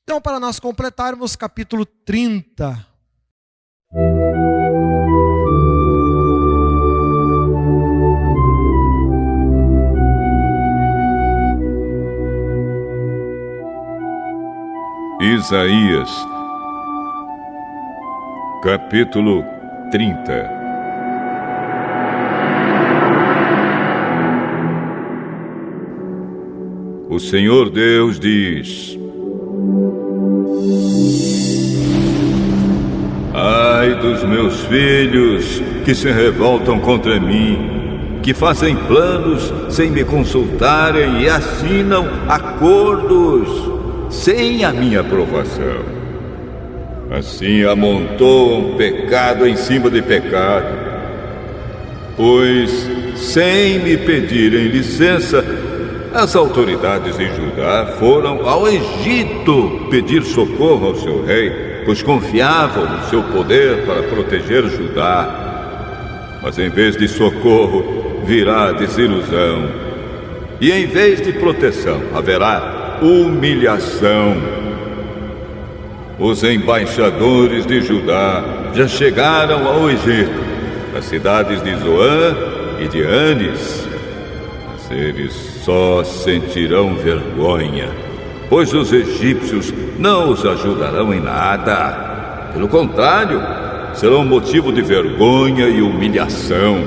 Então, para nós completarmos capítulo 30. Isaías, capítulo 30. O Senhor Deus diz: ai dos meus filhos que se revoltam contra mim, que fazem planos sem me consultarem e assinam acordos sem a minha aprovação. Assim amontoam pecado em cima de pecado, pois, sem me pedirem licença, as autoridades de Judá foram ao Egito pedir socorro ao seu rei, pois confiavam no seu poder para proteger Judá. Mas em vez de socorro, virá desilusão, e em vez de proteção, haverá humilhação. Os embaixadores de Judá já chegaram ao Egito, às cidades de Zoã e de Anis. Mas eles só sentirão vergonha, pois os egípcios não os ajudarão em nada. Pelo contrário, serão motivo de vergonha e humilhação.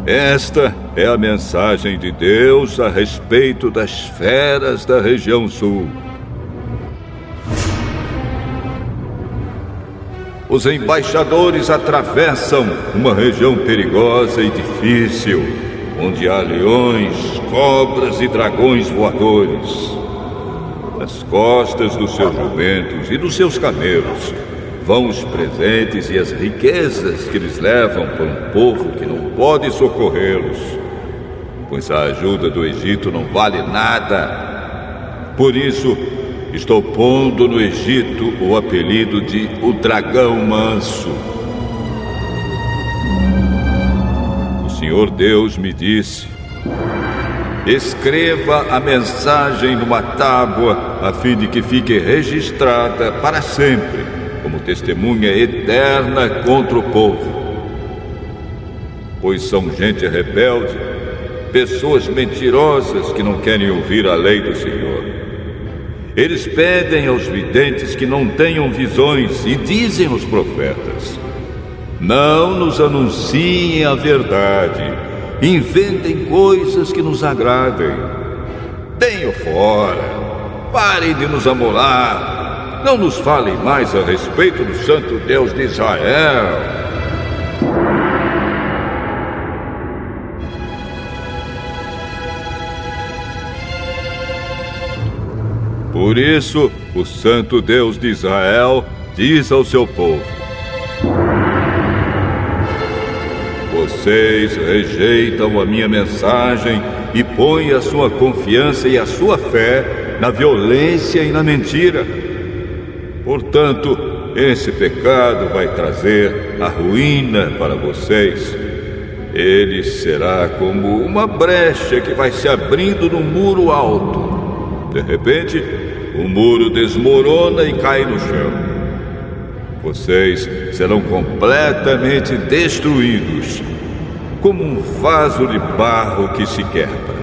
Esta é a mensagem de Deus a respeito das feras da região sul. Os embaixadores atravessam uma região perigosa e difícil, onde há leões, cobras e dragões voadores. Nas costas dos seus jumentos e dos seus camelos vão os presentes e as riquezas que eles levam para um povo que não pode socorrê-los, pois a ajuda do Egito não vale nada. Por isso, estou pondo no Egito o apelido de o dragão manso. O Senhor Deus me disse: escreva a mensagem numa tábua, a fim de que fique registrada para sempre, como testemunha eterna contra o povo. Pois são gente rebelde, pessoas mentirosas que não querem ouvir a lei do Senhor. Eles pedem aos videntes que não tenham visões e dizem aos profetas: não nos anunciem a verdade, inventem coisas que nos agradem. Deem-o fora, parem de nos amolar, não nos falem mais a respeito do Santo Deus de Israel. Por isso, o Santo Deus de Israel diz ao seu povo: vocês rejeitam a minha mensagem e põem a sua confiança e a sua fé na violência e na mentira. Portanto, esse pecado vai trazer a ruína para vocês. Ele será como uma brecha que vai se abrindo no muro alto. De repente, o muro desmorona e cai no chão. Vocês serão completamente destruídos, como um vaso de barro que se quebra.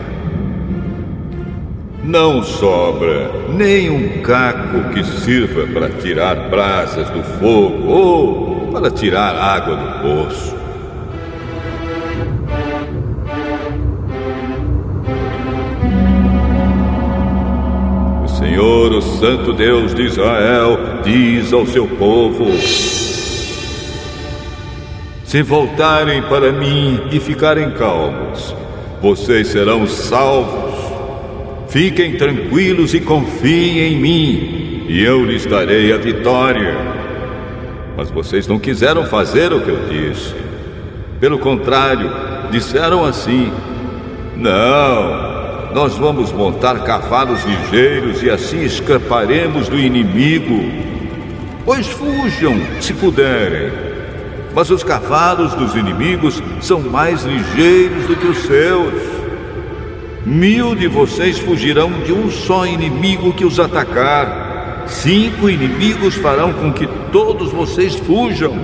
Não sobra nem um caco que sirva para tirar brasas do fogo ou para tirar água do poço. O Senhor, o Santo Deus de Israel, diz ao seu povo: se voltarem para mim e ficarem calmos, vocês serão salvos. Fiquem tranquilos e confiem em mim, e eu lhes darei a vitória. Mas vocês não quiseram fazer o que eu disse. Pelo contrário, disseram assim: não, nós vamos montar cavalos ligeiros e assim escaparemos do inimigo. Pois fujam, se puderem. mas os cavalos dos inimigos são mais ligeiros do que os seus. 1000 de vocês fugirão de um só inimigo que os atacar. 5 inimigos farão com que todos vocês fujam.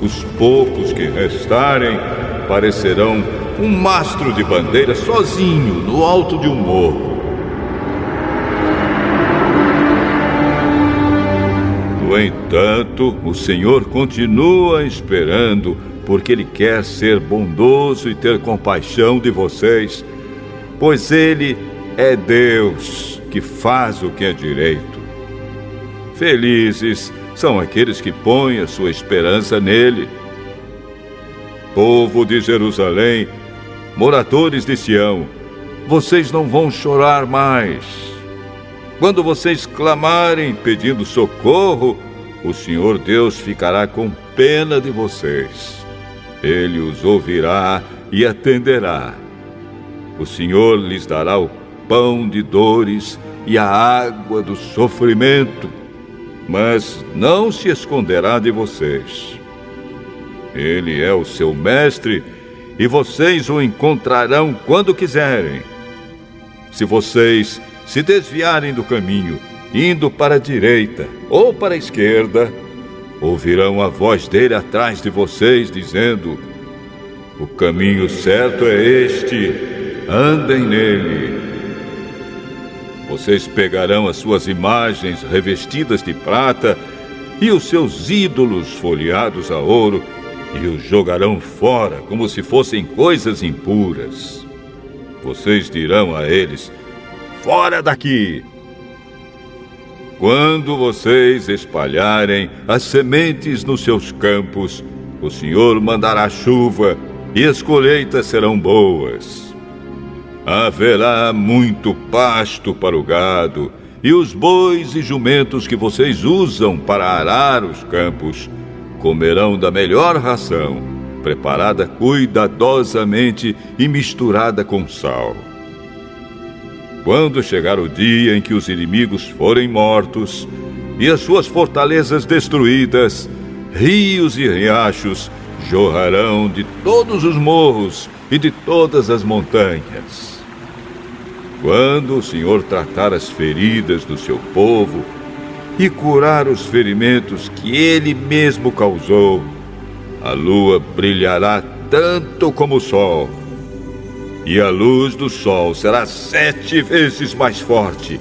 Os poucos que restarem parecerão um mastro de bandeira sozinho no alto de um morro. No entanto, o Senhor continua esperando, porque Ele quer ser bondoso e ter compaixão de vocês, pois Ele é Deus que faz o que é direito. Felizes são aqueles que põem a sua esperança nele. Povo de Jerusalém, moradores de Sião, vocês não vão chorar mais. Quando vocês clamarem pedindo socorro, o Senhor Deus ficará com pena de vocês. Ele os ouvirá e atenderá. O Senhor lhes dará o pão de dores e a água do sofrimento, mas não se esconderá de vocês. Ele é o seu mestre e vocês o encontrarão quando quiserem. Se vocês se desviarem do caminho, indo para a direita ou para a esquerda, ouvirão a voz dele atrás de vocês, dizendo: o caminho certo é este, andem nele. Vocês pegarão as suas imagens revestidas de prata e os seus ídolos folheados a ouro e os jogarão fora como se fossem coisas impuras. Vocês dirão a eles: fora daqui! Quando vocês espalharem as sementes nos seus campos, o Senhor mandará chuva e as colheitas serão boas. Haverá muito pasto para o gado, e os bois e jumentos que vocês usam para arar os campos comerão da melhor ração, preparada cuidadosamente e misturada com sal. Quando chegar o dia em que os inimigos forem mortos e as suas fortalezas destruídas, rios e riachos jorrarão de todos os morros e de todas as montanhas. Quando o Senhor tratar as feridas do seu povo e curar os ferimentos que Ele mesmo causou, a lua brilhará tanto como o sol, e a luz do sol será 7 vezes mais forte,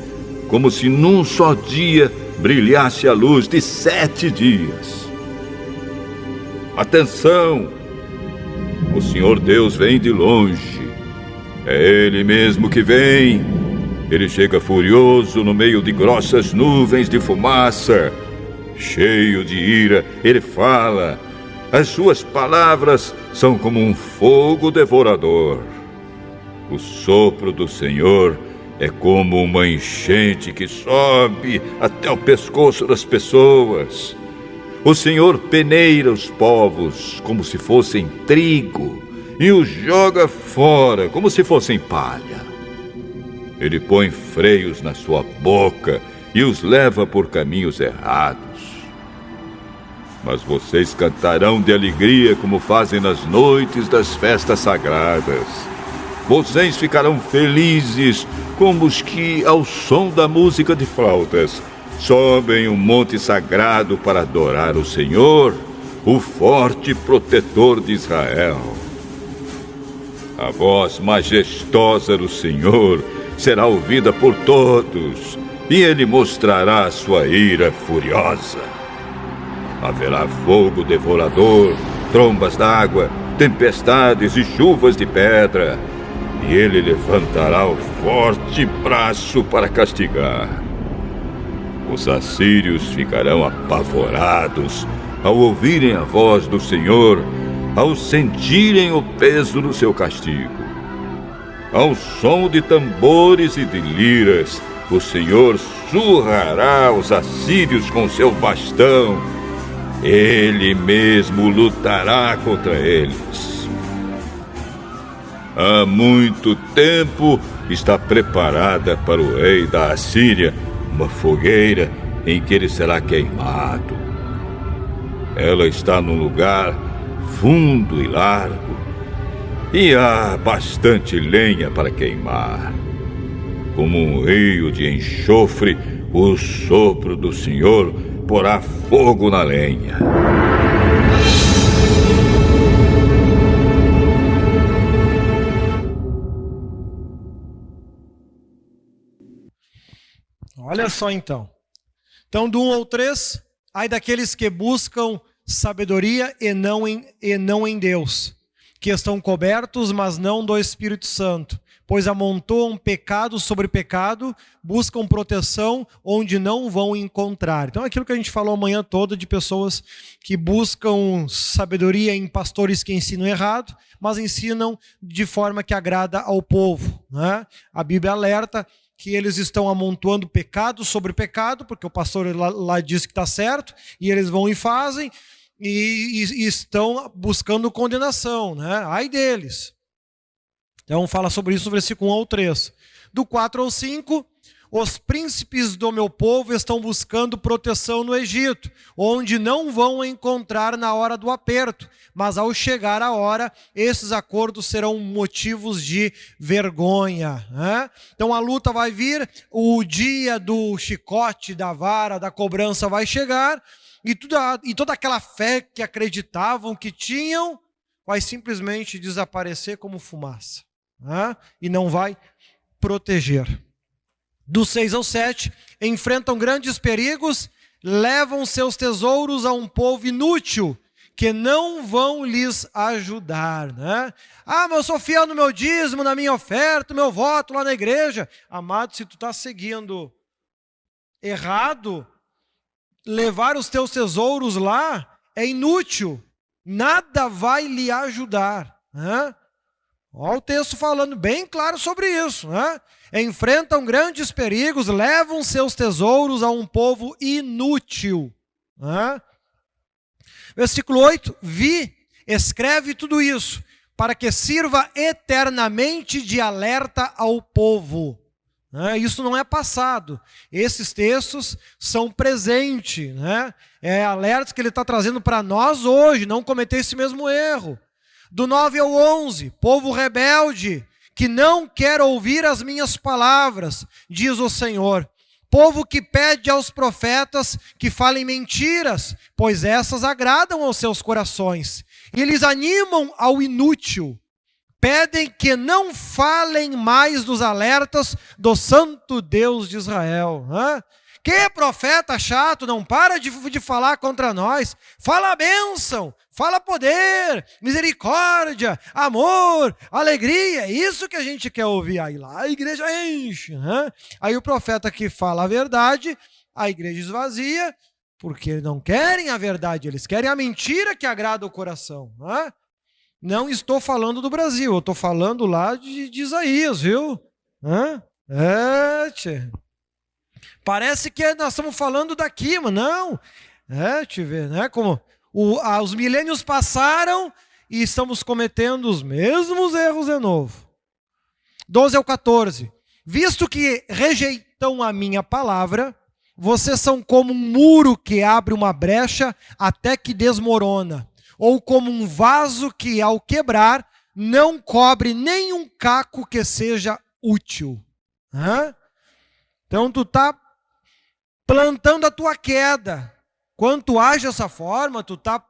como se num só dia brilhasse a luz de 7 dias. Atenção! O Senhor Deus vem de longe. É Ele mesmo que vem. Ele chega furioso no meio de grossas nuvens de fumaça. Cheio de ira, Ele fala. As suas palavras são como um fogo devorador. O sopro do Senhor é como uma enchente que sobe até o pescoço das pessoas. O Senhor peneira os povos como se fossem trigo e os joga fora como se fossem palha. Ele põe freios na sua boca e os leva por caminhos errados. Mas vocês cantarão de alegria como fazem nas noites das festas sagradas. Vocês ficarão felizes como os que, ao som da música de flautas, sobem um monte sagrado para adorar o Senhor, o forte protetor de Israel. A voz majestosa do Senhor será ouvida por todos, e Ele mostrará a sua ira furiosa. Haverá fogo devorador, trombas d'água, tempestades e chuvas de pedra, e Ele levantará o forte braço para castigar. Os assírios ficarão apavorados ao ouvirem a voz do Senhor, ao sentirem o peso do seu castigo. Ao som de tambores e de liras, o Senhor surrará os assírios com seu bastão. Ele mesmo lutará contra eles. Há muito tempo está preparada para o rei da Assíria uma fogueira em que ele será queimado. Ela está num lugar fundo e largo, e há bastante lenha para queimar. Como um rio de enxofre, o sopro do Senhor porá fogo na lenha. Olha só então. Então, do 1 ao 3, ai daqueles que buscam sabedoria e não em Deus, que estão cobertos, mas não do Espírito Santo, pois amontoam pecado sobre pecado, buscam proteção onde não vão encontrar. Então, aquilo que a gente falou a manhã toda de pessoas que buscam sabedoria em pastores que ensinam errado, mas ensinam de forma que agrada ao povo, né? A Bíblia alerta que eles estão amontoando pecado sobre pecado, porque o pastor lá diz que está certo, e eles vão e fazem, e estão buscando condenação, né? Ai deles. Então fala sobre isso no versículo 1 ao 3. Do 4 ao 5, os príncipes do meu povo estão buscando proteção no Egito, onde não vão encontrar na hora do aperto, mas ao chegar a hora, esses acordos serão motivos de vergonha, né? Então a luta vai vir, o dia do chicote, da vara, da cobrança vai chegar, e toda aquela fé que acreditavam que tinham, vai simplesmente desaparecer como fumaça, né? E não vai proteger. Do 6 ao 7, enfrentam grandes perigos, levam seus tesouros a um povo inútil, que não vão lhes ajudar, né? Ah, mas eu sou fiel no meu dízimo, na minha oferta, no meu voto lá na igreja. Amado, se tu está seguindo errado, levar os teus tesouros lá é inútil, nada vai lhe ajudar, né? Olha o texto falando bem claro sobre isso, né? Enfrentam grandes perigos, levam seus tesouros a um povo inútil, né? Versículo 8, escreve tudo isso, para que sirva eternamente de alerta ao povo. Isso não é passado, esses textos são presente, né? É alertas que ele está trazendo para nós hoje, não cometer esse mesmo erro. Do 9 ao 11, povo rebelde, que não quer ouvir as minhas palavras, diz o Senhor. Povo que pede aos profetas que falem mentiras, pois essas agradam aos seus corações. E eles animam ao inútil. Pedem que não falem mais dos alertas do Santo Deus de Israel. Que profeta chato, não para de falar contra nós. Fala a bênção, fala poder, misericórdia, amor, alegria. É isso que a gente quer ouvir. Aí lá a igreja enche. Aí o profeta que fala a verdade, a igreja esvazia, porque não querem a verdade, eles querem a mentira que agrada o coração. Não estou falando do Brasil, eu estou falando lá de Isaías, viu? Parece que nós estamos falando daqui, mas não. Te ver, né? Como os milênios passaram e estamos cometendo os mesmos erros de novo. 12 ao 14. Visto que rejeitam a minha palavra, vocês são como um muro que abre uma brecha até que desmorona, ou como um vaso que, ao quebrar, não cobre nenhum caco que seja útil. Então, tu está plantando a tua queda. Quando tu age dessa forma, tu está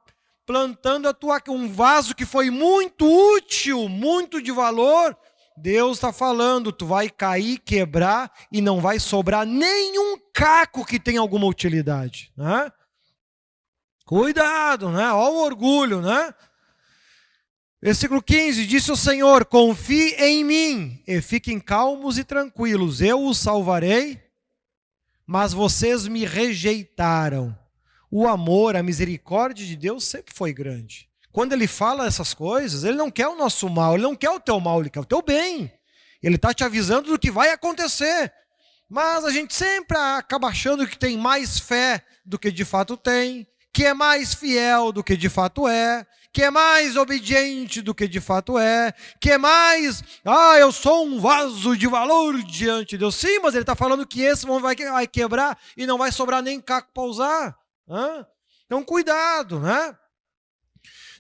plantando um vaso que foi muito útil, muito de valor. Deus está falando, tu vai cair, quebrar e não vai sobrar nenhum caco que tenha alguma utilidade. Cuidado, né? Olha o orgulho, né? Versículo 15, disse o Senhor, confie em mim e fiquem calmos e tranquilos, eu os salvarei, mas vocês me rejeitaram. O amor, a misericórdia de Deus sempre foi grande. Quando ele fala essas coisas, ele não quer o nosso mal, ele não quer o teu mal, ele quer o teu bem. Ele está te avisando do que vai acontecer. Mas a gente sempre acaba achando que tem mais fé do que de fato tem, que é mais fiel do que de fato é, que é mais obediente do que de fato é, que é mais, eu sou um vaso de valor diante de Deus. Sim, mas ele está falando que esse vai quebrar e não vai sobrar nem caco para usar. Então, cuidado, né?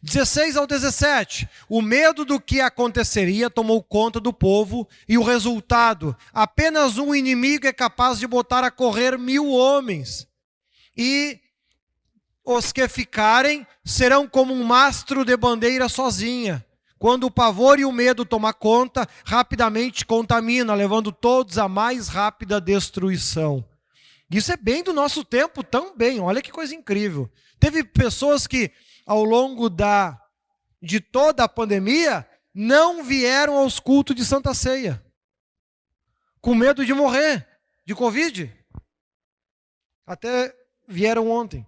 16 ao 17. O medo do que aconteceria tomou conta do povo e o resultado, apenas um inimigo é capaz de botar a correr 1000 homens. E os que ficarem serão como um mastro de bandeira sozinha. Quando o pavor e o medo tomar conta, rapidamente contamina, levando todos à mais rápida destruição. Isso é bem do nosso tempo também, olha que coisa incrível. Teve pessoas que, ao longo de toda a pandemia, não vieram aos cultos de Santa Ceia, com medo de morrer de Covid. Até vieram ontem,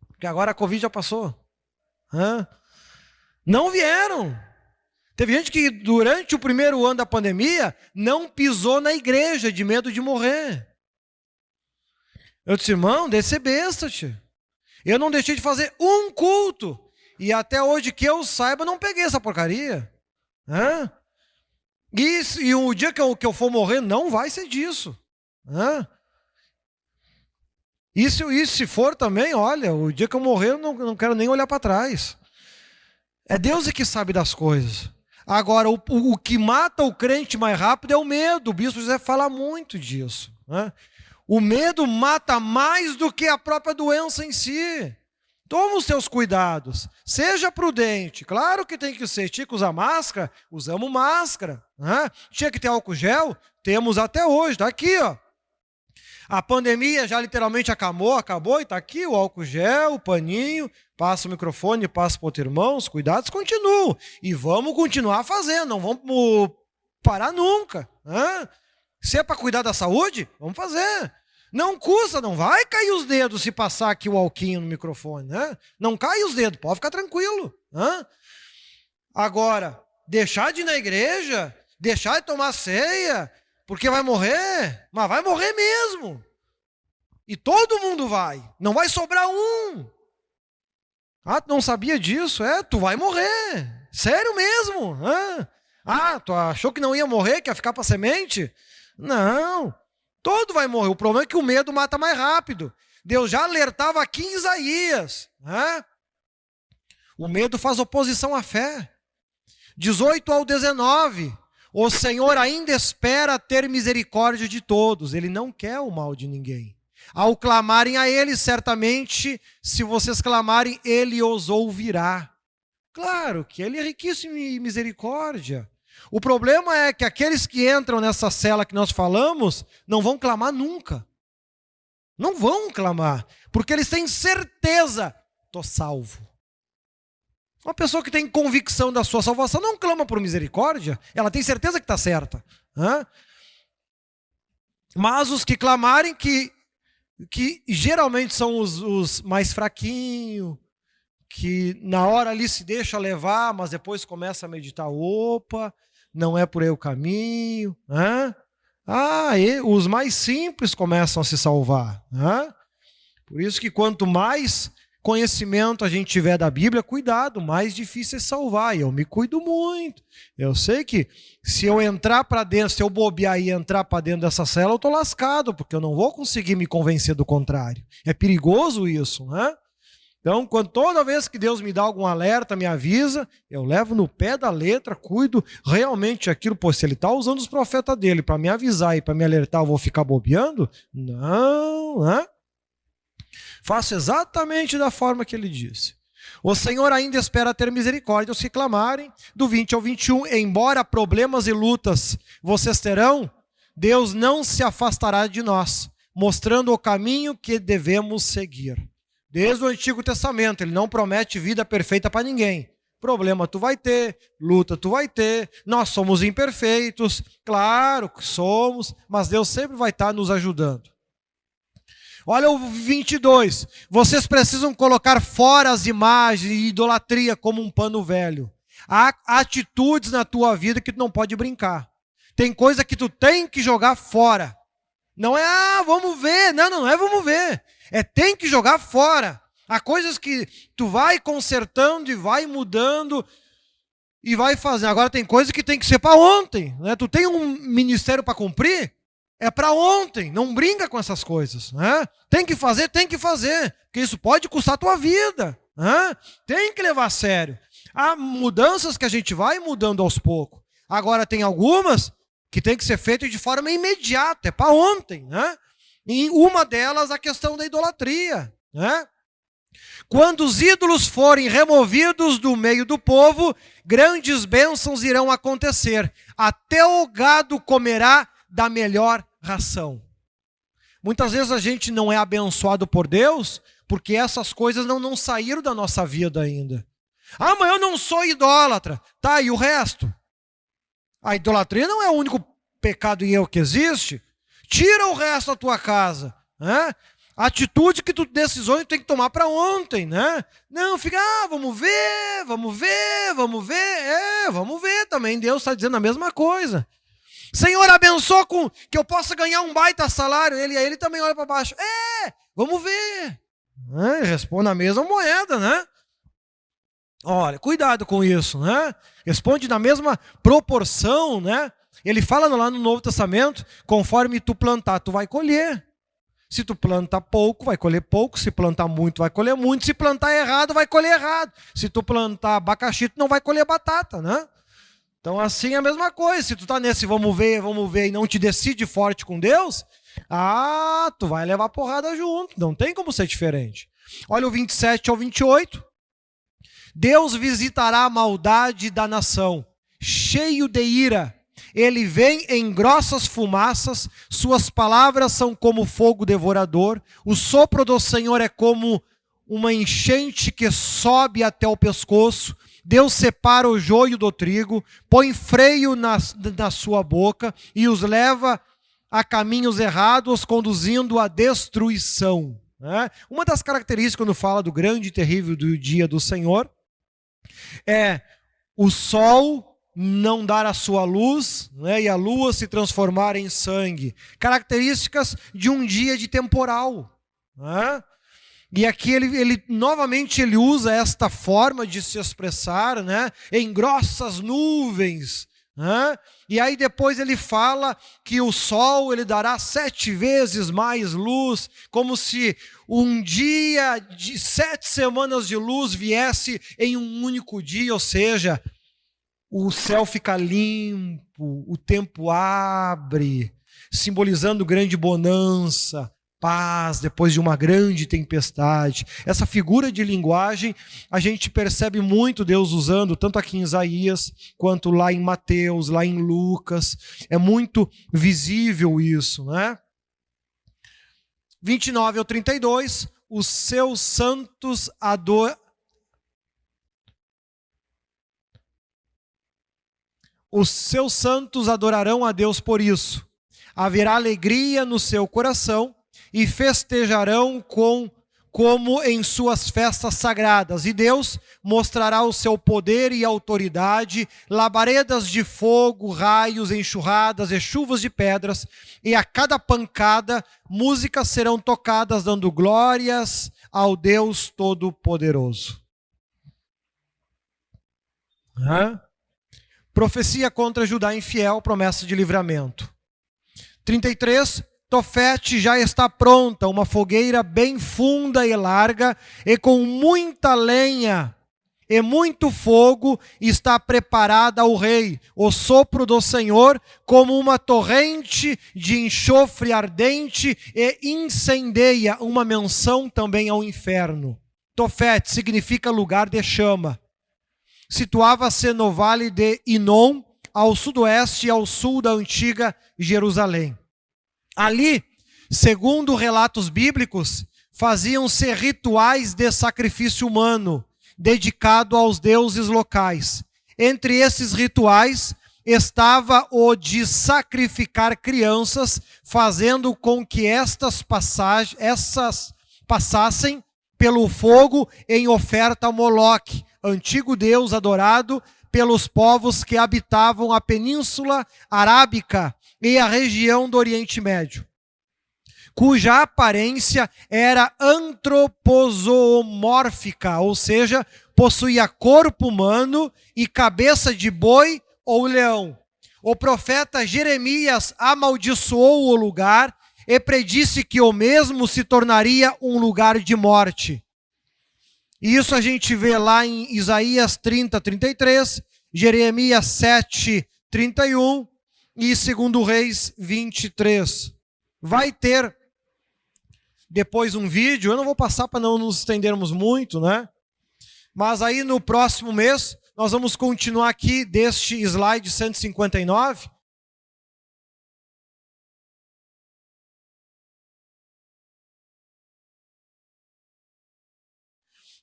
porque agora a Covid já passou. Não vieram. Teve gente que durante o primeiro ano da pandemia não pisou na igreja de medo de morrer. Eu disse, irmão, deixa de ser besta, tio. Eu não deixei de fazer um culto. E até hoje que eu saiba, não peguei essa porcaria. E o dia que eu for morrer, não vai ser disso. E se for também, olha, o dia que eu morrer, eu não quero nem olhar para trás. É Deus que sabe das coisas. Agora, o que mata o crente mais rápido é o medo. O bispo José fala muito disso. O medo mata mais do que a própria doença em si. Toma os seus cuidados. Seja prudente. Claro que tem que ser. Tinha que usar máscara? Usamos máscara. Tinha que ter álcool gel? Temos até hoje. Está aqui, ó. A pandemia já literalmente acabou e está aqui o álcool gel, o paninho. Passa o microfone, passa para outro irmão. Os cuidados continuam. E vamos continuar fazendo. Não vamos parar nunca. Se é para cuidar da saúde, vamos fazer. Não custa, não vai cair os dedos se passar aqui o alquinho no microfone. Não cai os dedos, pode ficar tranquilo. Agora, deixar de ir na igreja, deixar de tomar ceia, porque vai morrer, mas vai morrer mesmo. E todo mundo vai, não vai sobrar um. Tu não sabia disso? Tu vai morrer, sério mesmo. Tu achou que não ia morrer, que ia ficar para semente? Não, todo vai morrer. O problema é que o medo mata mais rápido. Deus já alertava aqui em Isaías. O medo faz oposição à fé. 18 ao 19. O Senhor ainda espera ter misericórdia de todos. Ele não quer o mal de ninguém. Ao clamarem a Ele, certamente, se vocês clamarem, Ele os ouvirá. Claro que Ele é riquíssimo em misericórdia. O problema é que aqueles que entram nessa cela que nós falamos, não vão clamar nunca. Não vão clamar, porque eles têm certeza, estou salvo. Uma pessoa que tem convicção da sua salvação não clama por misericórdia, ela tem certeza que está certa. Mas os que clamarem, que geralmente são os mais fraquinhos, que na hora ali se deixa levar, mas depois começa a meditar, opa, não é por aí o caminho. E os mais simples começam a se salvar. Por isso que quanto mais conhecimento a gente tiver da Bíblia, cuidado, mais difícil é salvar. E eu me cuido muito. Eu sei que se eu entrar para dentro, se eu bobear e entrar para dentro dessa cela, eu estou lascado, porque eu não vou conseguir me convencer do contrário. É perigoso isso, Então, toda vez que Deus me dá algum alerta, me avisa, eu levo no pé da letra, cuido realmente aquilo. Se ele está usando os profetas dele para me avisar e para me alertar, eu vou ficar bobeando? Não, Faço exatamente da forma que ele disse. O Senhor ainda espera ter misericórdia aos que clamarem. Do 20 ao 21, embora problemas e lutas vocês terão, Deus não se afastará de nós, mostrando o caminho que devemos seguir. Desde o Antigo Testamento, ele não promete vida perfeita para ninguém. Problema tu vai ter, luta tu vai ter, nós somos imperfeitos, claro que somos, mas Deus sempre vai estar nos ajudando. Olha o 22, vocês precisam colocar fora as imagens e idolatria como um pano velho. Há atitudes na tua vida que tu não pode brincar. Tem coisa que tu tem que jogar fora. Não é, vamos ver, não é vamos ver. Tem que jogar fora. Há coisas que tu vai consertando e vai mudando e vai fazendo. Agora tem coisa que tem que ser para ontem. Tu tem um ministério para cumprir? É para ontem, não brinca com essas coisas. Né? Tem que fazer, porque isso pode custar a tua vida. Né? Tem que levar a sério. Há mudanças que a gente vai mudando aos poucos. Agora tem algumas que tem que ser feitas de forma imediata, é para ontem. Né? E uma delas, a questão da idolatria. Né? Quando os ídolos forem removidos do meio do povo, grandes bênçãos irão acontecer. Até o gado comerá da melhor ração. Muitas vezes a gente não é abençoado por Deus porque essas coisas não saíram da nossa vida ainda. Ah, mas eu não sou idólatra. Tá, e o resto? A idolatria não é o único pecado e erro que existe. Tira o resto da tua casa. Né? A atitude que tu, decisões tu tem que tomar para ontem. Né? Não, fica, vamos ver. Vamos ver também. Deus está dizendo a mesma coisa. Senhor, abençoa com que eu possa ganhar um baita salário. Ele também olha para baixo. Vamos ver. Responde a mesma moeda, né? Olha, cuidado com isso, né? Responde na mesma proporção, né? Ele fala lá no Novo Testamento, conforme tu plantar, tu vai colher. Se tu planta pouco, vai colher pouco. Se plantar muito, vai colher muito. Se plantar errado, vai colher errado. Se tu plantar abacaxi, tu não vai colher batata, né? Então assim é a mesma coisa. Se tu tá nesse vamos ver e não te decide forte com Deus, tu vai levar porrada junto. Não tem como ser diferente. Olha o 27 ao 28. Deus visitará a maldade da nação, cheio de ira. Ele vem em grossas fumaças, suas palavras são como fogo devorador. O sopro do Senhor é como uma enchente que sobe até o pescoço. Deus separa o joio do trigo, põe freio na sua boca e os leva a caminhos errados, conduzindo à destruição. Né? Uma das características quando fala do grande e terrível do dia do Senhor é o sol não dar a sua luz, né, e a lua se transformar em sangue. Características de um dia de temporal. Né? E aqui ele novamente ele usa esta forma de se expressar, né, em grossas nuvens. Né? E aí depois ele fala que o sol ele dará 7 vezes mais luz, como se um dia de 7 semanas de luz viesse em um único dia, ou seja, o céu fica limpo, o tempo abre, simbolizando grande bonança, paz depois de uma grande tempestade. Essa figura de linguagem a gente percebe muito Deus usando, tanto aqui em Isaías, quanto lá em Mateus, lá em Lucas. É muito visível isso, né? 29 ao 32, os seus santos adorarão a Deus por isso. Haverá alegria no seu coração e festejarão como em suas festas sagradas. E Deus mostrará o seu poder e autoridade, labaredas de fogo, raios, enxurradas e chuvas de pedras, e a cada pancada músicas serão tocadas dando glórias ao Deus Todo-Poderoso. Profecia contra Judá infiel, promessa de livramento. 33, Tofete já está pronta, uma fogueira bem funda e larga, e com muita lenha e muito fogo está preparada ao rei. O sopro do Senhor, como uma torrente de enxofre ardente, e incendeia, uma menção também ao inferno. Tofete significa lugar de chama. Situava-se no vale de Inom, ao sudoeste e ao sul da antiga Jerusalém. Ali, segundo relatos bíblicos, faziam-se rituais de sacrifício humano, dedicado aos deuses locais. Entre esses rituais estava o de sacrificar crianças, fazendo com que essas passassem pelo fogo em oferta a Moloque, antigo deus adorado pelos povos que habitavam a Península Arábica e a região do Oriente Médio, cuja aparência era antroposomórfica, ou seja, possuía corpo humano e cabeça de boi ou leão. o profeta Jeremias amaldiçoou o lugar e predisse que o mesmo se tornaria um lugar de morte. E isso a gente vê lá em Isaías 30, 33, Jeremias 7, 31 e 2 Reis 23. Vai ter depois um vídeo, eu não vou passar para não nos estendermos muito, né? Mas aí no próximo mês nós vamos continuar aqui deste slide 159.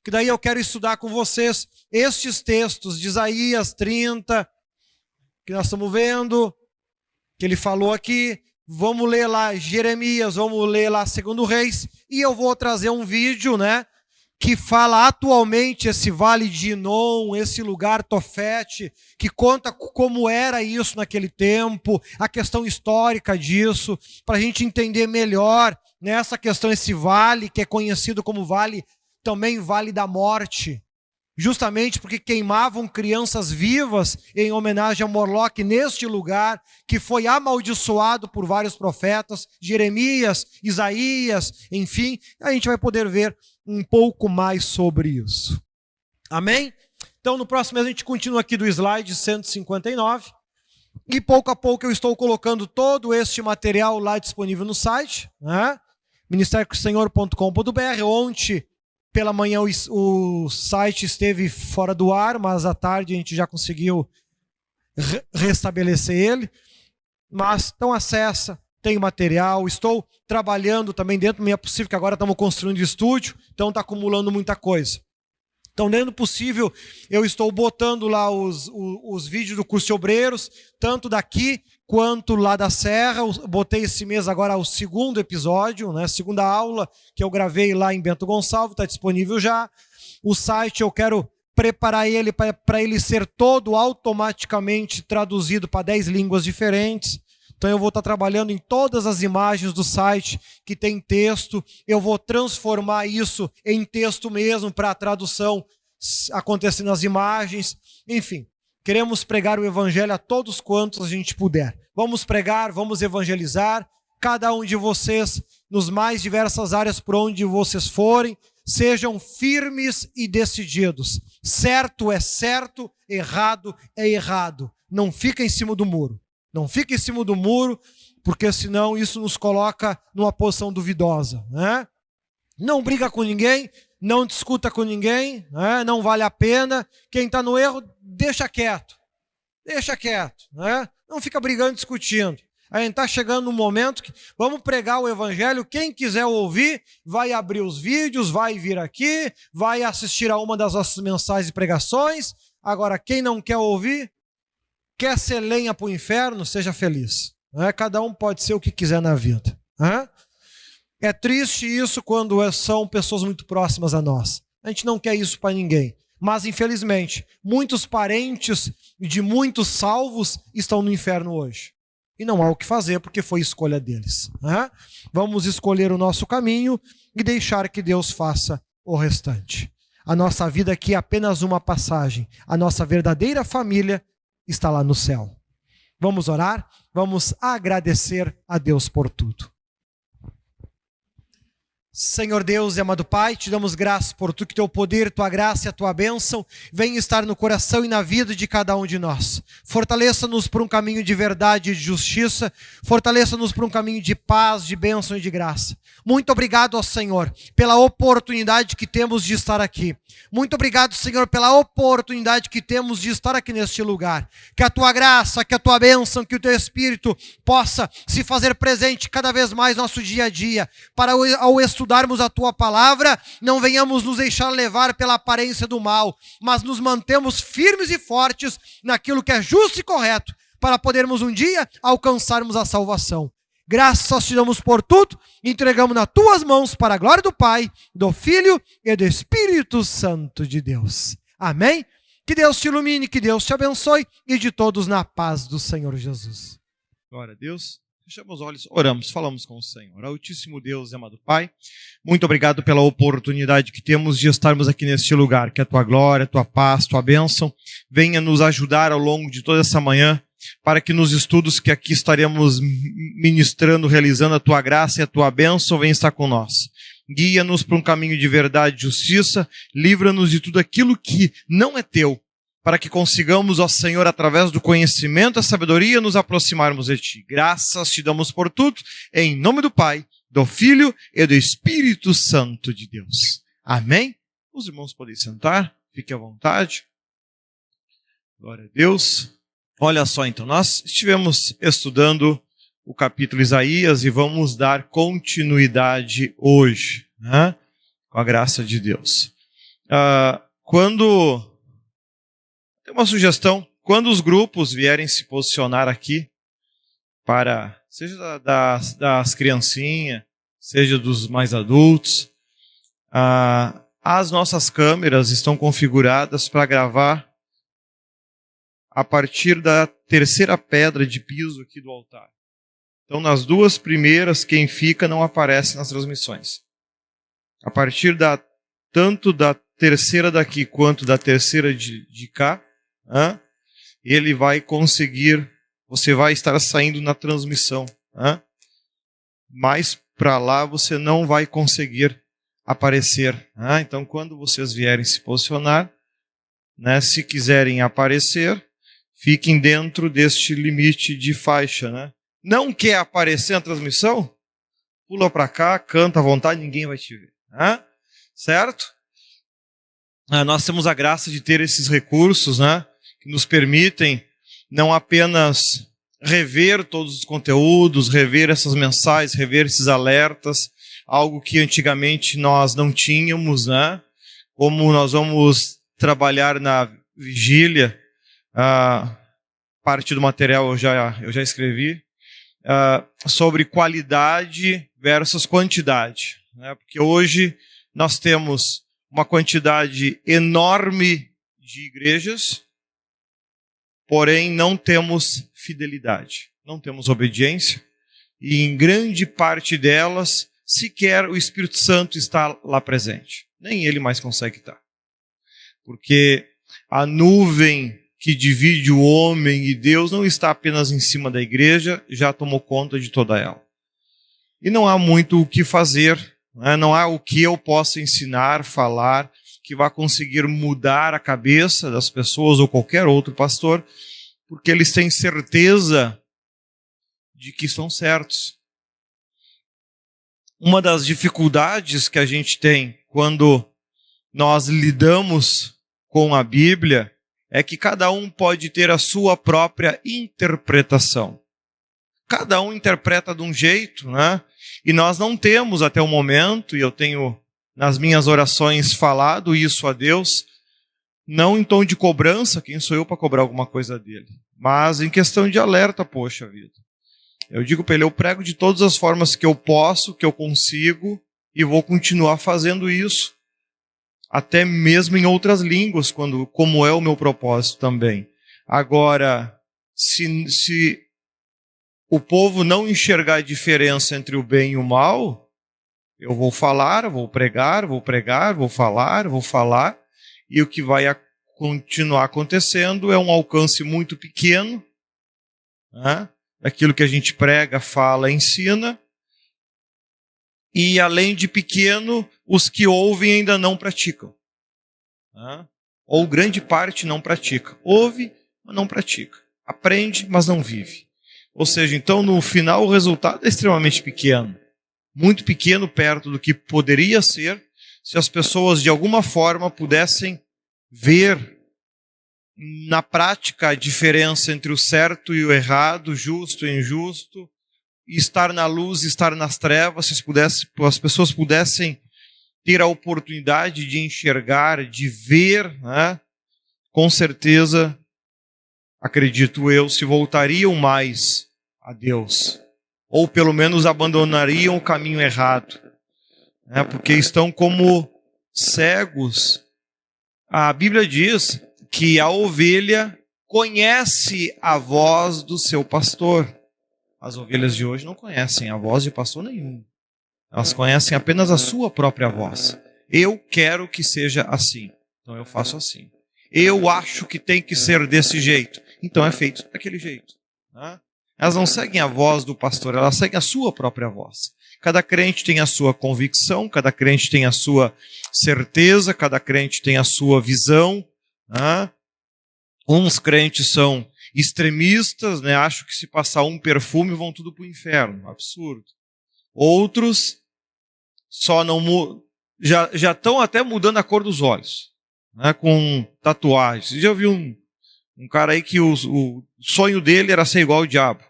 Que daí eu quero estudar com vocês estes textos de Isaías 30, que nós estamos vendo, que ele falou aqui. Vamos ler lá Jeremias, vamos ler lá 2 Reis, e eu vou trazer um vídeo, né, que fala atualmente esse Vale de Inom, esse lugar Tofete, que conta como era isso naquele tempo, a questão histórica disso, para a gente entender melhor nessa questão, esse vale, que é conhecido como vale, também Vale da Morte, justamente porque queimavam crianças vivas em homenagem a Moloque neste lugar, que foi amaldiçoado por vários profetas, Jeremias, Isaías, enfim, a gente vai poder ver um pouco mais sobre isso. Amém? Então no próximo mês a gente continua aqui do slide 159, e pouco a pouco eu estou colocando todo este material lá disponível no site, né? ministériosenhor.com.br. Ontem pela manhã o site esteve fora do ar, mas à tarde a gente já conseguiu restabelecer ele. Mas então acessa, tem material. Estou trabalhando também dentro do meio possível, que agora estamos construindo estúdio, então está acumulando muita coisa. Então, dentro do possível, eu estou botando lá os vídeos do curso de obreiros, tanto daqui quanto lá da Serra. Eu botei esse mês agora o 2º episódio, né, a 2ª aula, que eu gravei lá em Bento Gonçalves, está disponível já. O site eu quero preparar ele para ele ser todo automaticamente traduzido para 10 línguas diferentes. Então eu vou estar trabalhando em todas as imagens do site que tem texto, eu vou transformar isso em texto mesmo para a tradução acontecer nas imagens. Enfim, queremos pregar o evangelho a todos quantos a gente puder. Vamos pregar, vamos evangelizar, cada um de vocês nos mais diversas áreas por onde vocês forem, sejam firmes e decididos. Certo é certo, errado é errado. Não fica em cima do muro. Não fica em cima do muro, porque senão isso nos coloca numa posição duvidosa, né? Não briga com ninguém, não discuta com ninguém, né? Não vale a pena. Quem está no erro, deixa quieto, né? Não fica brigando, discutindo. A gente está chegando no momento que vamos pregar o evangelho. Quem quiser ouvir, vai abrir os vídeos, vai vir aqui, vai assistir a uma das nossas mensagens e pregações. Agora, quem não quer ouvir, quer ser lenha para o inferno, seja feliz. Cada um pode ser o que quiser na vida. É triste isso quando são pessoas muito próximas a nós. A gente não quer isso para ninguém. Mas, infelizmente, muitos parentes de muitos salvos estão no inferno hoje. E não há o que fazer, porque foi escolha deles. Vamos escolher o nosso caminho e deixar que Deus faça o restante. A nossa vida aqui é apenas uma passagem. A nossa verdadeira família está lá no céu. Vamos orar? Vamos agradecer a Deus por tudo. Senhor Deus e amado Pai, te damos graças por tu, que teu poder, tua graça e a tua bênção venham estar no coração e na vida de cada um de nós. Fortaleça-nos por um caminho de verdade e de justiça, fortaleça-nos por um caminho de paz, de bênção e de graça. Muito obrigado, ó Senhor, pela oportunidade que temos de estar aqui. Muito obrigado, Senhor, pela oportunidade que temos de estar aqui neste lugar. Que a tua graça, que a tua bênção, que o teu Espírito possa se fazer presente cada vez mais no nosso dia a dia, para ao estudarmos a tua palavra, não venhamos nos deixar levar pela aparência do mal, mas nos mantemos firmes e fortes naquilo que é justo e correto, para podermos um dia alcançarmos a salvação. Graças te damos por tudo, entregamos nas tuas mãos para a glória do Pai, do Filho e do Espírito Santo de Deus. Amém? Que Deus te ilumine, que Deus te abençoe e de todos na paz do Senhor Jesus. Glória a Deus. Fechamos os olhos, oramos, falamos com o Senhor. Altíssimo Deus e amado Pai, muito obrigado pela oportunidade que temos de estarmos aqui neste lugar. Que a tua glória, a tua paz, a tua bênção venha nos ajudar ao longo de toda essa manhã para que nos estudos que aqui estaremos ministrando, realizando, a tua graça e a tua bênção venha estar com nós. Guia-nos para um caminho de verdade e justiça, livra-nos de tudo aquilo que não é teu, para que consigamos, ó Senhor, através do conhecimento e sabedoria, nos aproximarmos de ti. Graças te damos por tudo, em nome do Pai, do Filho e do Espírito Santo de Deus. Amém? Os irmãos podem sentar, fiquem à vontade. Glória a Deus. Olha só, então, nós estivemos estudando o capítulo Isaías e vamos dar continuidade hoje, né? Com a graça de Deus. Tem uma sugestão, quando os grupos vierem se posicionar aqui, para, seja das criancinhas, seja dos mais adultos, as nossas câmeras estão configuradas para gravar a partir da terceira pedra de piso aqui do altar. Então, nas duas primeiras, quem fica não aparece nas transmissões. A partir tanto da terceira daqui quanto da terceira de cá, ele vai conseguir, você vai estar saindo na transmissão. Mas para lá você não vai conseguir aparecer. Então, quando vocês vierem se posicionar, né, se quiserem aparecer, fiquem dentro deste limite de faixa, né? Não quer aparecer na transmissão? Pula para cá, canta à vontade, ninguém vai te ver. Certo? Nós temos a graça de ter esses recursos, né, que nos permitem não apenas rever todos os conteúdos, rever essas mensagens, rever esses alertas, algo que antigamente nós não tínhamos, né? Como nós vamos trabalhar na vigília, parte do material eu já escrevi, sobre qualidade versus quantidade, né? Porque hoje nós temos uma quantidade enorme de igrejas, porém não temos fidelidade, não temos obediência, e em grande parte delas sequer o Espírito Santo está lá presente. Nem ele mais consegue estar. Porque a nuvem que divide o homem e Deus não está apenas em cima da igreja, já tomou conta de toda ela. E não há muito o que fazer, né? Não há o que eu possa ensinar, falar, que vá conseguir mudar a cabeça das pessoas ou qualquer outro pastor, porque eles têm certeza de que estão certos. Uma das dificuldades que a gente tem quando nós lidamos com a Bíblia é que cada um pode ter a sua própria interpretação. Cada um interpreta de um jeito, né? E nós não temos até o momento, e eu tenho nas minhas orações falado isso a Deus, não em tom de cobrança, quem sou eu para cobrar alguma coisa dele, mas em questão de alerta, poxa vida. Eu digo para ele, eu prego de todas as formas que eu posso, que eu consigo, e vou continuar fazendo isso. Até mesmo em outras línguas, como é o meu propósito também. Agora, se o povo não enxergar a diferença entre o bem e o mal, eu vou falar, vou pregar, vou falar, e o que vai continuar acontecendo é um alcance muito pequeno, né? Daquilo que a gente prega, fala, ensina, e além de pequeno, os que ouvem ainda não praticam. Ou grande parte não pratica. Ouve, mas não pratica. Aprende, mas não vive. Ou seja, então no final o resultado é extremamente pequeno. Muito pequeno perto do que poderia ser se as pessoas de alguma forma pudessem ver na prática a diferença entre o certo e o errado, o justo e o injusto, estar na luz e estar nas trevas, se as pessoas pudessem ter a oportunidade de enxergar, de ver, né? Com certeza, acredito eu, se voltariam mais a Deus, ou pelo menos abandonariam o caminho errado, né? Porque estão como cegos. A Bíblia diz que a ovelha conhece a voz do seu pastor. As ovelhas de hoje não conhecem a voz de pastor nenhum. Elas conhecem apenas a sua própria voz. Eu quero que seja assim, então eu faço assim. Eu acho que tem que ser desse jeito, então é feito daquele jeito. Né? Elas não seguem a voz do pastor, elas seguem a sua própria voz. Cada crente tem a sua convicção, cada crente tem a sua certeza, cada crente tem a sua visão. Né? Uns crentes são extremistas, né? Acham que se passar um perfume vão tudo para o inferno. Absurdo. Outros só não já estão até mudando a cor dos olhos, né? Com tatuagens. Você já viu um cara aí que o sonho dele era ser igual ao diabo.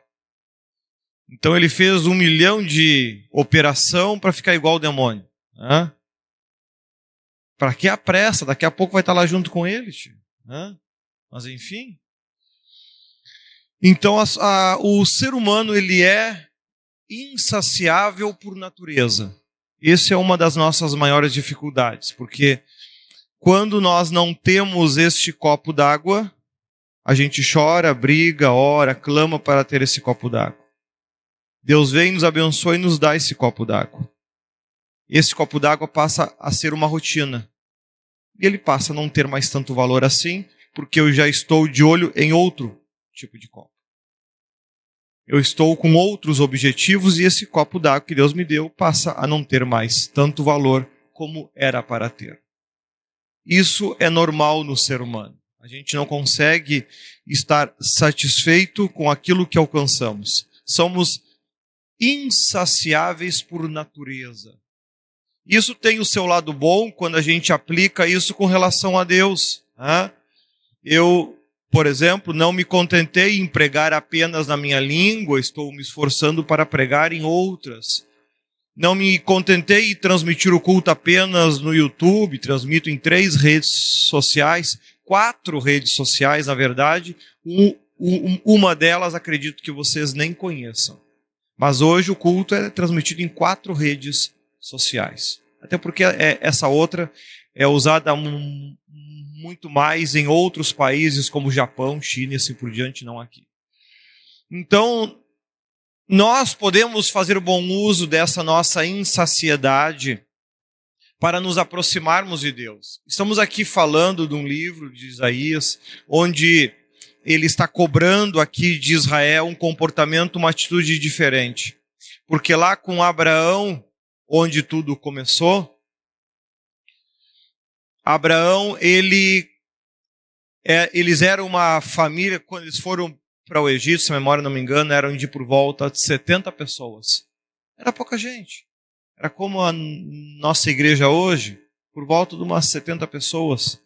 Então ele fez 1 milhão de operação para ficar igual ao demônio. Né? Para que a pressa? Daqui a pouco vai estar lá junto com ele. Né? Mas enfim. Então o ser humano ele é insaciável por natureza. Essa é uma das nossas maiores dificuldades, porque quando nós não temos este copo d'água, a gente chora, briga, ora, clama para ter esse copo d'água. Deus vem, nos abençoa e nos dá esse copo d'água. Esse copo d'água passa a ser uma rotina. E ele passa a não ter mais tanto valor assim, porque eu já estou de olho em outro tipo de copo. Eu estou com outros objetivos e esse copo d'água que Deus me deu passa a não ter mais tanto valor como era para ter. Isso é normal no ser humano. A gente não consegue estar satisfeito com aquilo que alcançamos. Somos insaciáveis por natureza. Isso tem o seu lado bom quando a gente aplica isso com relação a Deus. Eu, por exemplo, não me contentei em pregar apenas na minha língua, estou me esforçando para pregar em outras. Não me contentei em transmitir o culto apenas no YouTube, transmito em 3 redes sociais, 4 redes sociais, na verdade. Uma delas acredito que vocês nem conheçam. Mas hoje o culto é transmitido em 4 redes sociais. Até porque essa outra é usada muito mais em outros países como Japão, China e assim por diante, não aqui. Então, nós podemos fazer bom uso dessa nossa insaciedade para nos aproximarmos de Deus. Estamos aqui falando de um livro de Isaías, onde ele está cobrando aqui de Israel um comportamento, uma atitude diferente. Porque lá com Abraão, onde tudo começou, Abraão, eles eram uma família, quando eles foram para o Egito, se a memória não me engana, eram de por volta de 70 pessoas. Era pouca gente. Era como a nossa igreja hoje, por volta de umas 70 pessoas,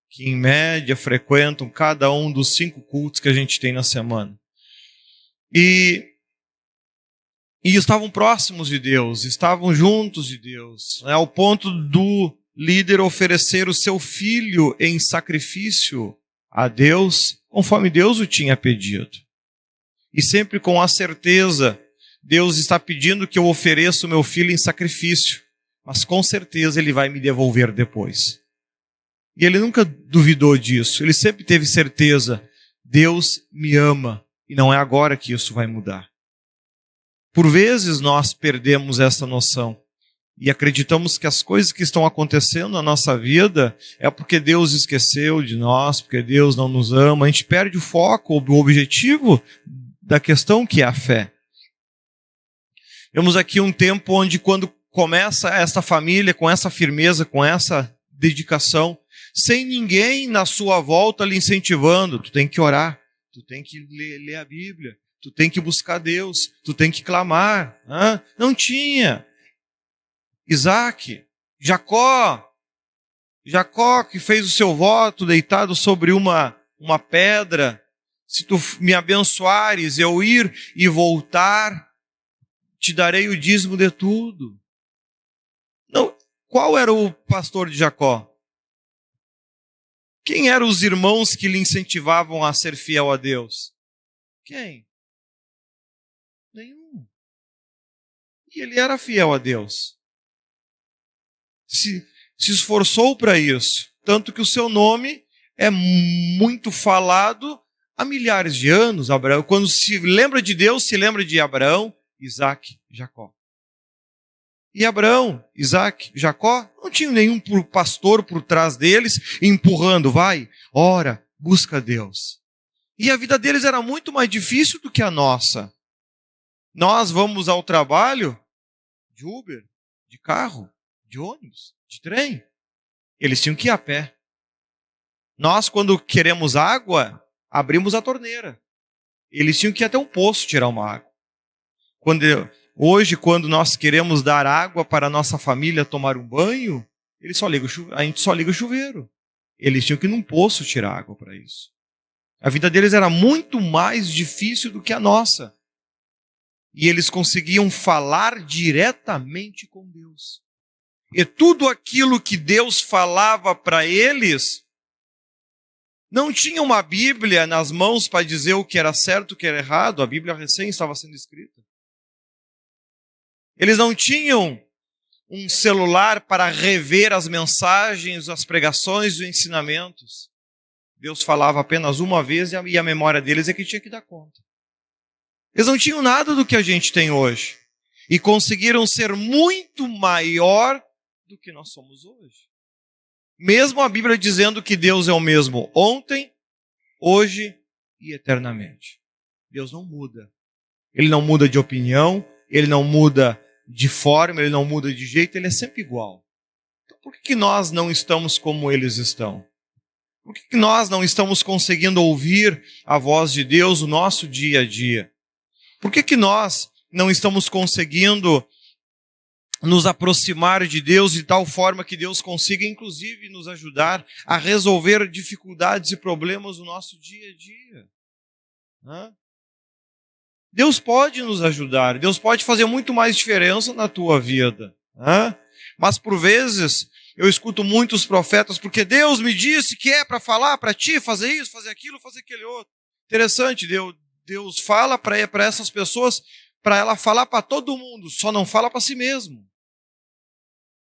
que em média frequentam cada um dos 5 cultos que a gente tem na semana. E estavam próximos de Deus, estavam juntos de Deus, ao ponto do líder oferecer o seu filho em sacrifício a Deus, conforme Deus o tinha pedido. E sempre com a certeza, Deus está pedindo que eu ofereça o meu filho em sacrifício, mas com certeza ele vai me devolver depois. E ele nunca duvidou disso, ele sempre teve certeza, Deus me ama, e não é agora que isso vai mudar. Por vezes nós perdemos essa noção, e acreditamos que as coisas que estão acontecendo na nossa vida é porque Deus esqueceu de nós, porque Deus não nos ama. A gente perde o foco, o objetivo da questão que é a fé. Vemos aqui um tempo onde quando começa esta família com essa firmeza, com essa dedicação, sem ninguém na sua volta lhe incentivando, tu tem que orar, tu tem que ler a Bíblia, tu tem que buscar Deus, tu tem que clamar. Não tinha. Isaac, Jacó que fez o seu voto deitado sobre uma pedra, se tu me abençoares, eu ir e voltar, te darei o dízimo de tudo. Não, qual era o pastor de Jacó? Quem eram os irmãos que lhe incentivavam a ser fiel a Deus? Quem? Nenhum. E ele era fiel a Deus. Se esforçou para isso, tanto que o seu nome é muito falado há milhares de anos. Abraão, quando se lembra de Deus, se lembra de Abraão, Isaac, Jacó. E Abraão, Isaac, Jacó, não tinham nenhum pastor por trás deles, empurrando, vai, ora, busca Deus. E a vida deles era muito mais difícil do que a nossa. Nós vamos ao trabalho de Uber, de carro, de ônibus, de trem. Eles tinham que ir a pé. Nós, quando queremos água, abrimos a torneira. Eles tinham que ir até um poço tirar uma água. Hoje, quando nós queremos dar água para a nossa família tomar um banho, a gente só liga o chuveiro. Eles tinham que ir num poço tirar água para isso. A vida deles era muito mais difícil do que a nossa. E eles conseguiam falar diretamente com Deus. E tudo aquilo que Deus falava para eles, não tinha uma Bíblia nas mãos para dizer o que era certo e o que era errado. A Bíblia recém estava sendo escrita. Eles não tinham um celular para rever as mensagens, as pregações e os ensinamentos. Deus falava apenas uma vez e a memória deles é que tinha que dar conta. Eles não tinham nada do que a gente tem hoje. E conseguiram ser muito maior do que nós somos hoje. Mesmo a Bíblia dizendo que Deus é o mesmo ontem, hoje e eternamente. Deus não muda. Ele não muda de opinião, ele não muda de forma, ele não muda de jeito, ele é sempre igual. Então por que nós não estamos como eles estão? Por que nós não estamos conseguindo ouvir a voz de Deus no nosso dia a dia? Por que nós não estamos conseguindo nos aproximar de Deus de tal forma que Deus consiga, inclusive, nos ajudar a resolver dificuldades e problemas no nosso dia a dia? Deus pode nos ajudar, Deus pode fazer muito mais diferença na tua vida. Mas, por vezes, eu escuto muitos profetas, porque Deus me disse que é para falar para ti, fazer isso, fazer aquilo, fazer aquele outro. Interessante, Deus fala para essas pessoas, para ela falar para todo mundo, só não fala para si mesmo.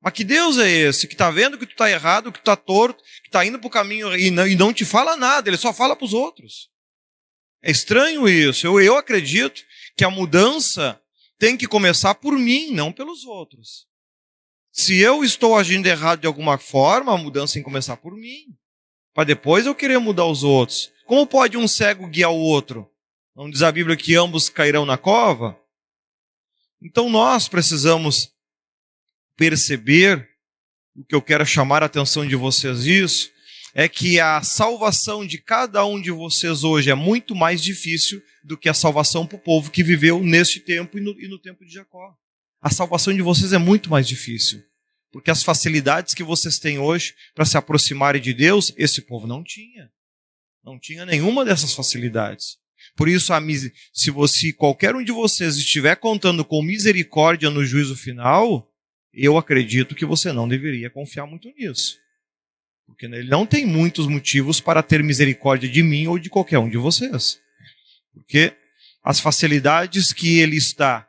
Mas que Deus é esse, que está vendo que tu está errado, que tu está torto, que está indo para o caminho e não te fala nada, ele só fala para os outros. É estranho isso. Eu acredito que a mudança tem que começar por mim, não pelos outros. Se eu estou agindo errado de alguma forma, a mudança tem que começar por mim, para depois eu querer mudar os outros. Como pode um cego guiar o outro? Não diz a Bíblia que ambos cairão na cova? Então nós precisamos perceber, o que eu quero chamar a atenção de vocês isso, é que a salvação de cada um de vocês hoje é muito mais difícil do que a salvação para o povo que viveu neste tempo e no tempo de Jacó. A salvação de vocês é muito mais difícil, porque as facilidades que vocês têm hoje para se aproximarem de Deus, esse povo não tinha. Não tinha nenhuma dessas facilidades. Por isso, se qualquer um de vocês estiver contando com misericórdia no juízo final, eu acredito que você não deveria confiar muito nisso. Porque ele não tem muitos motivos para ter misericórdia de mim ou de qualquer um de vocês. Porque as facilidades que ele está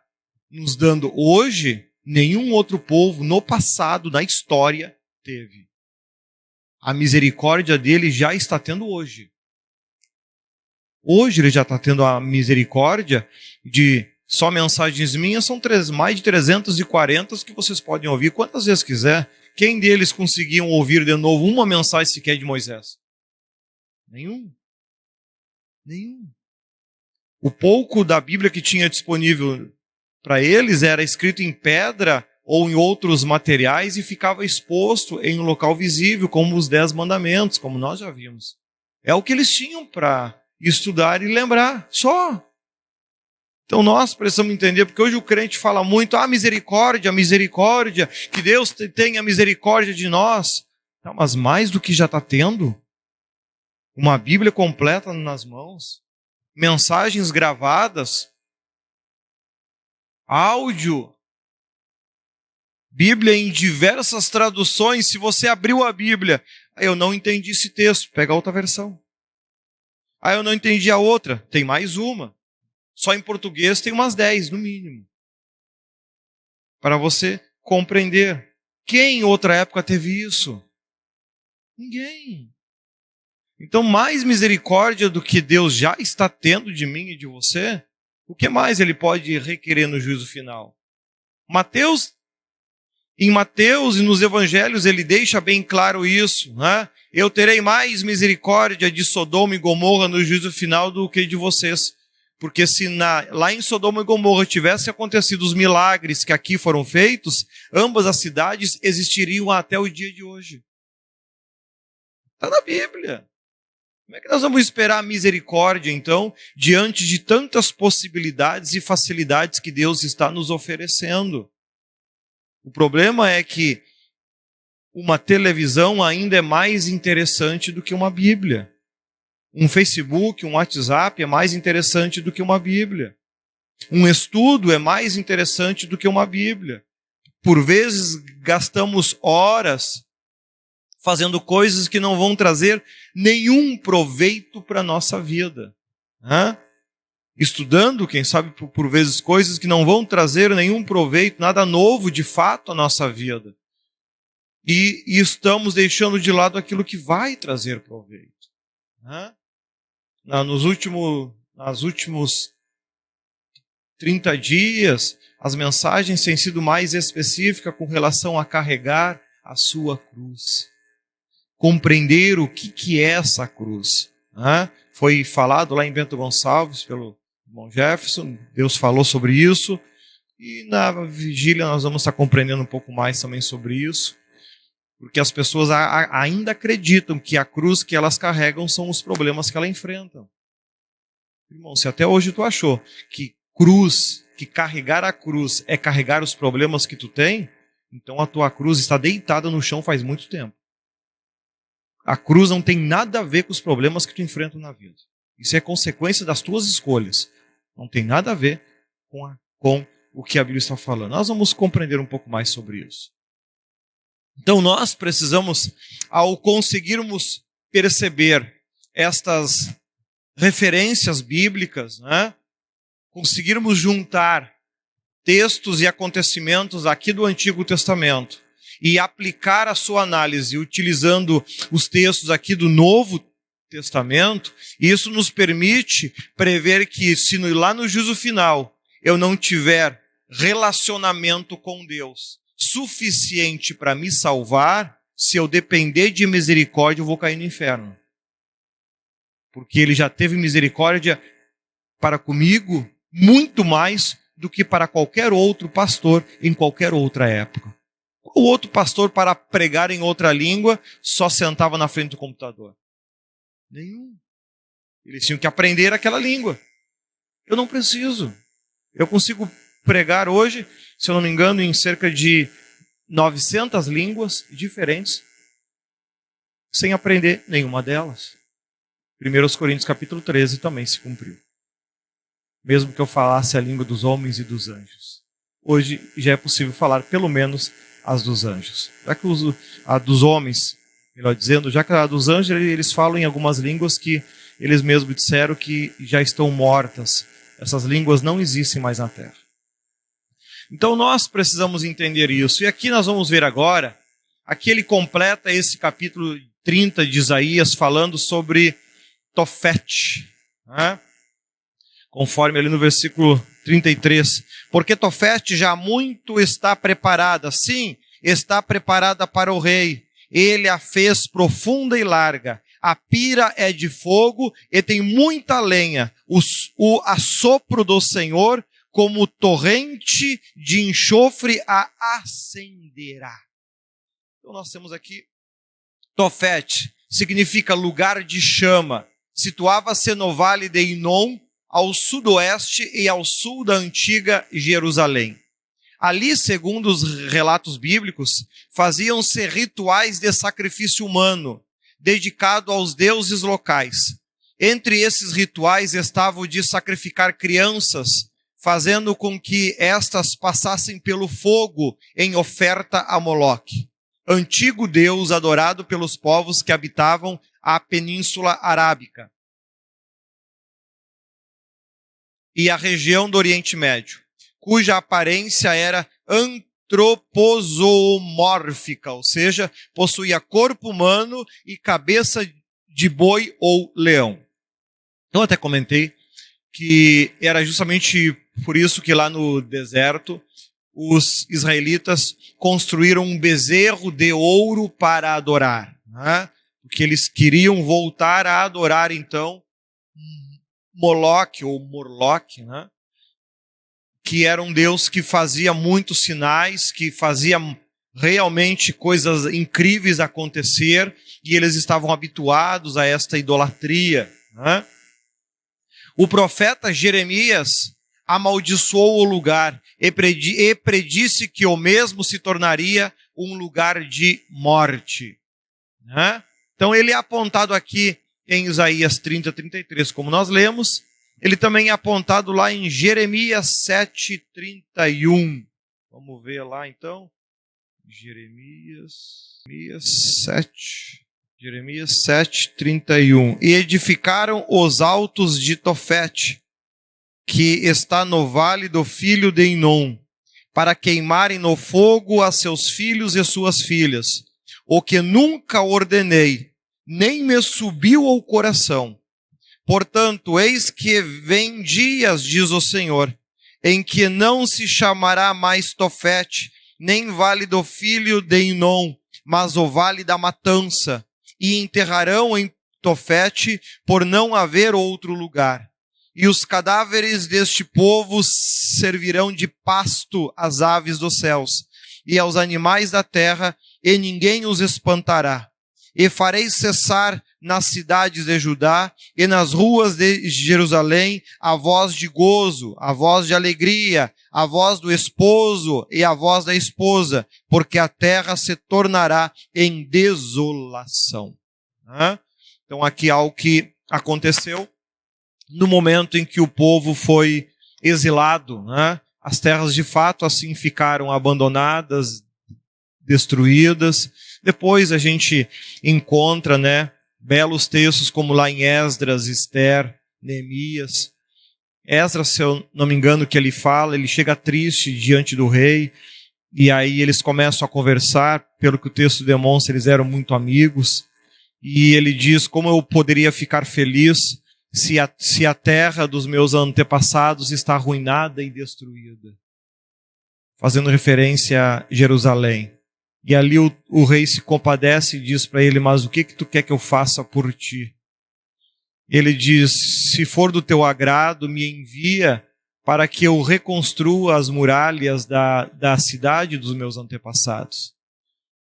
nos dando hoje, nenhum outro povo no passado, na história, teve. A misericórdia dele já está tendo hoje. Hoje ele já está tendo a misericórdia de só mensagens minhas, são mais de 340 que vocês podem ouvir quantas vezes quiser. Quem deles conseguiam ouvir de novo uma mensagem sequer de Moisés? Nenhum. O pouco da Bíblia que tinha disponível para eles era escrito em pedra ou em outros materiais e ficava exposto em um local visível, como os 10 mandamentos, como nós já vimos. É o que eles tinham para estudar e lembrar, só. Então nós precisamos entender, porque hoje o crente fala muito, misericórdia, que Deus tenha misericórdia de nós. Não, mas mais do que já está tendo, uma Bíblia completa nas mãos, mensagens gravadas, áudio, Bíblia em diversas traduções. Se você abriu a Bíblia, eu não entendi esse texto, pega outra versão. Eu não entendi a outra, tem mais uma. Só em português tem umas 10, no mínimo. Para você compreender. Quem em outra época teve isso? Ninguém. Então, mais misericórdia do que Deus já está tendo de mim e de você, o que mais ele pode requerer no juízo final? Mateus Em Mateus e nos evangelhos ele deixa bem claro isso, né? Eu terei mais misericórdia de Sodoma e Gomorra no juízo final do que de vocês. Porque se lá em Sodoma e Gomorra tivessem acontecido os milagres que aqui foram feitos, ambas as cidades existiriam até o dia de hoje. Está na Bíblia. Como é que nós vamos esperar a misericórdia, então, diante de tantas possibilidades e facilidades que Deus está nos oferecendo? O problema é que uma televisão ainda é mais interessante do que uma Bíblia. Um Facebook, um WhatsApp é mais interessante do que uma Bíblia. Um estudo é mais interessante do que uma Bíblia. Por vezes gastamos horas fazendo coisas que não vão trazer nenhum proveito para a nossa vida. Estudando, quem sabe, por vezes, coisas que não vão trazer nenhum proveito, nada novo de fato à nossa vida. E estamos deixando de lado aquilo que vai trazer proveito. Nos últimos 30 dias, as mensagens têm sido mais específicas com relação a carregar a sua cruz. Compreender o que é essa cruz. Foi falado lá em Bento Gonçalves pelo irmão Jefferson, Deus falou sobre isso, e na vigília nós vamos estar compreendendo um pouco mais também sobre isso, porque as pessoas ainda acreditam que a cruz que elas carregam são os problemas que elas enfrentam. Irmão, se até hoje tu achou que carregar a cruz é carregar os problemas que tu tem, então a tua cruz está deitada no chão faz muito tempo. A cruz não tem nada a ver com os problemas que tu enfrenta na vida. Isso é consequência das tuas escolhas. Não tem nada a ver com o que a Bíblia está falando. Nós vamos compreender um pouco mais sobre isso. Então nós precisamos, ao conseguirmos perceber estas referências bíblicas, conseguirmos juntar textos e acontecimentos aqui do Antigo Testamento e aplicar a sua análise utilizando os textos aqui do Novo Testamento, isso nos permite prever que se lá no juízo final eu não tiver relacionamento com Deus suficiente para me salvar, se eu depender de misericórdia eu vou cair no inferno. Porque ele já teve misericórdia para comigo muito mais do que para qualquer outro pastor em qualquer outra época. O outro pastor, para pregar em outra língua, só sentava na frente do computador. Nenhum. Eles tinham que aprender aquela língua. Eu não preciso. Eu consigo pregar hoje, se eu não me engano, em cerca de 900 línguas diferentes, sem aprender nenhuma delas. 1 Coríntios capítulo 13 também se cumpriu. Mesmo que eu falasse a língua dos homens e dos anjos. Hoje já é possível falar pelo menos as dos anjos. Já que a dos homens, melhor dizendo, já que a dos anjos eles falam em algumas línguas que eles mesmos disseram que já estão mortas. Essas línguas não existem mais na Terra. Então nós precisamos entender isso. E aqui nós vamos ver agora, aqui ele completa esse capítulo 30 de Isaías falando sobre Tofete, conforme ali no versículo 33. Porque Tofete já muito está preparada, sim, está preparada para o rei. Ele a fez profunda e larga. A pira é de fogo e tem muita lenha. O assopro do Senhor, como torrente de enxofre, a acenderá. Então nós temos aqui Tofete, significa lugar de chama. Situava-se no vale de Inom, ao sudoeste e ao sul da antiga Jerusalém. Ali, segundo os relatos bíblicos, faziam-se rituais de sacrifício humano, dedicado aos deuses locais. Entre esses rituais estava o de sacrificar crianças, fazendo com que estas passassem pelo fogo em oferta a Moloque, antigo deus adorado pelos povos que habitavam a Península Arábica e a região do Oriente Médio, cuja aparência era antroposomórfica, ou seja, possuía corpo humano e cabeça de boi ou leão. Eu até comentei que era justamente por isso que lá no deserto os israelitas construíram um bezerro de ouro para adorar, né? Porque eles queriam voltar a adorar, então, Moloque ou Morloque, né? Que era um deus que fazia muitos sinais, que fazia realmente coisas incríveis acontecer, e eles estavam habituados a esta idolatria, né? O profeta Jeremias amaldiçoou o lugar e predisse que o mesmo se tornaria um lugar de morte, né? Então ele é apontado aqui em Isaías 30, 33, como nós lemos. Ele também é apontado lá em Jeremias 7, 31. Vamos ver lá então. Jeremias 7, 31. E edificaram os altos de Tofete, que está no vale do filho de Inom, para queimarem no fogo a seus filhos e suas filhas, o que nunca ordenei, nem me subiu ao coração. Portanto, eis que vem dias, diz o Senhor, em que não se chamará mais Tofete, nem vale do filho de Inom, mas o vale da matança, e enterrarão em Tofete, por não haver outro lugar. E os cadáveres deste povo servirão de pasto às aves dos céus e aos animais da terra, e ninguém os espantará. E farei cessar nas cidades de Judá e nas ruas de Jerusalém a voz de gozo, a voz de alegria, a voz do esposo e a voz da esposa, porque a terra se tornará em desolação. Então aqui há algo que aconteceu no momento em que o povo foi exilado, né? As terras de fato assim ficaram abandonadas, destruídas. Depois a gente encontra, né, belos textos como lá em Esdras, Esther, Neemias. Esdras, se eu não me engano, que ele fala, ele chega triste diante do rei, e aí eles começam a conversar, pelo que o texto demonstra, eles eram muito amigos, e ele diz: como eu poderia ficar feliz se a terra dos meus antepassados está arruinada e destruída? Fazendo referência a Jerusalém. E ali o rei se compadece e diz para ele: mas o que tu quer que eu faça por ti? Ele diz: se for do teu agrado, me envia para que eu reconstrua as muralhas da cidade dos meus antepassados.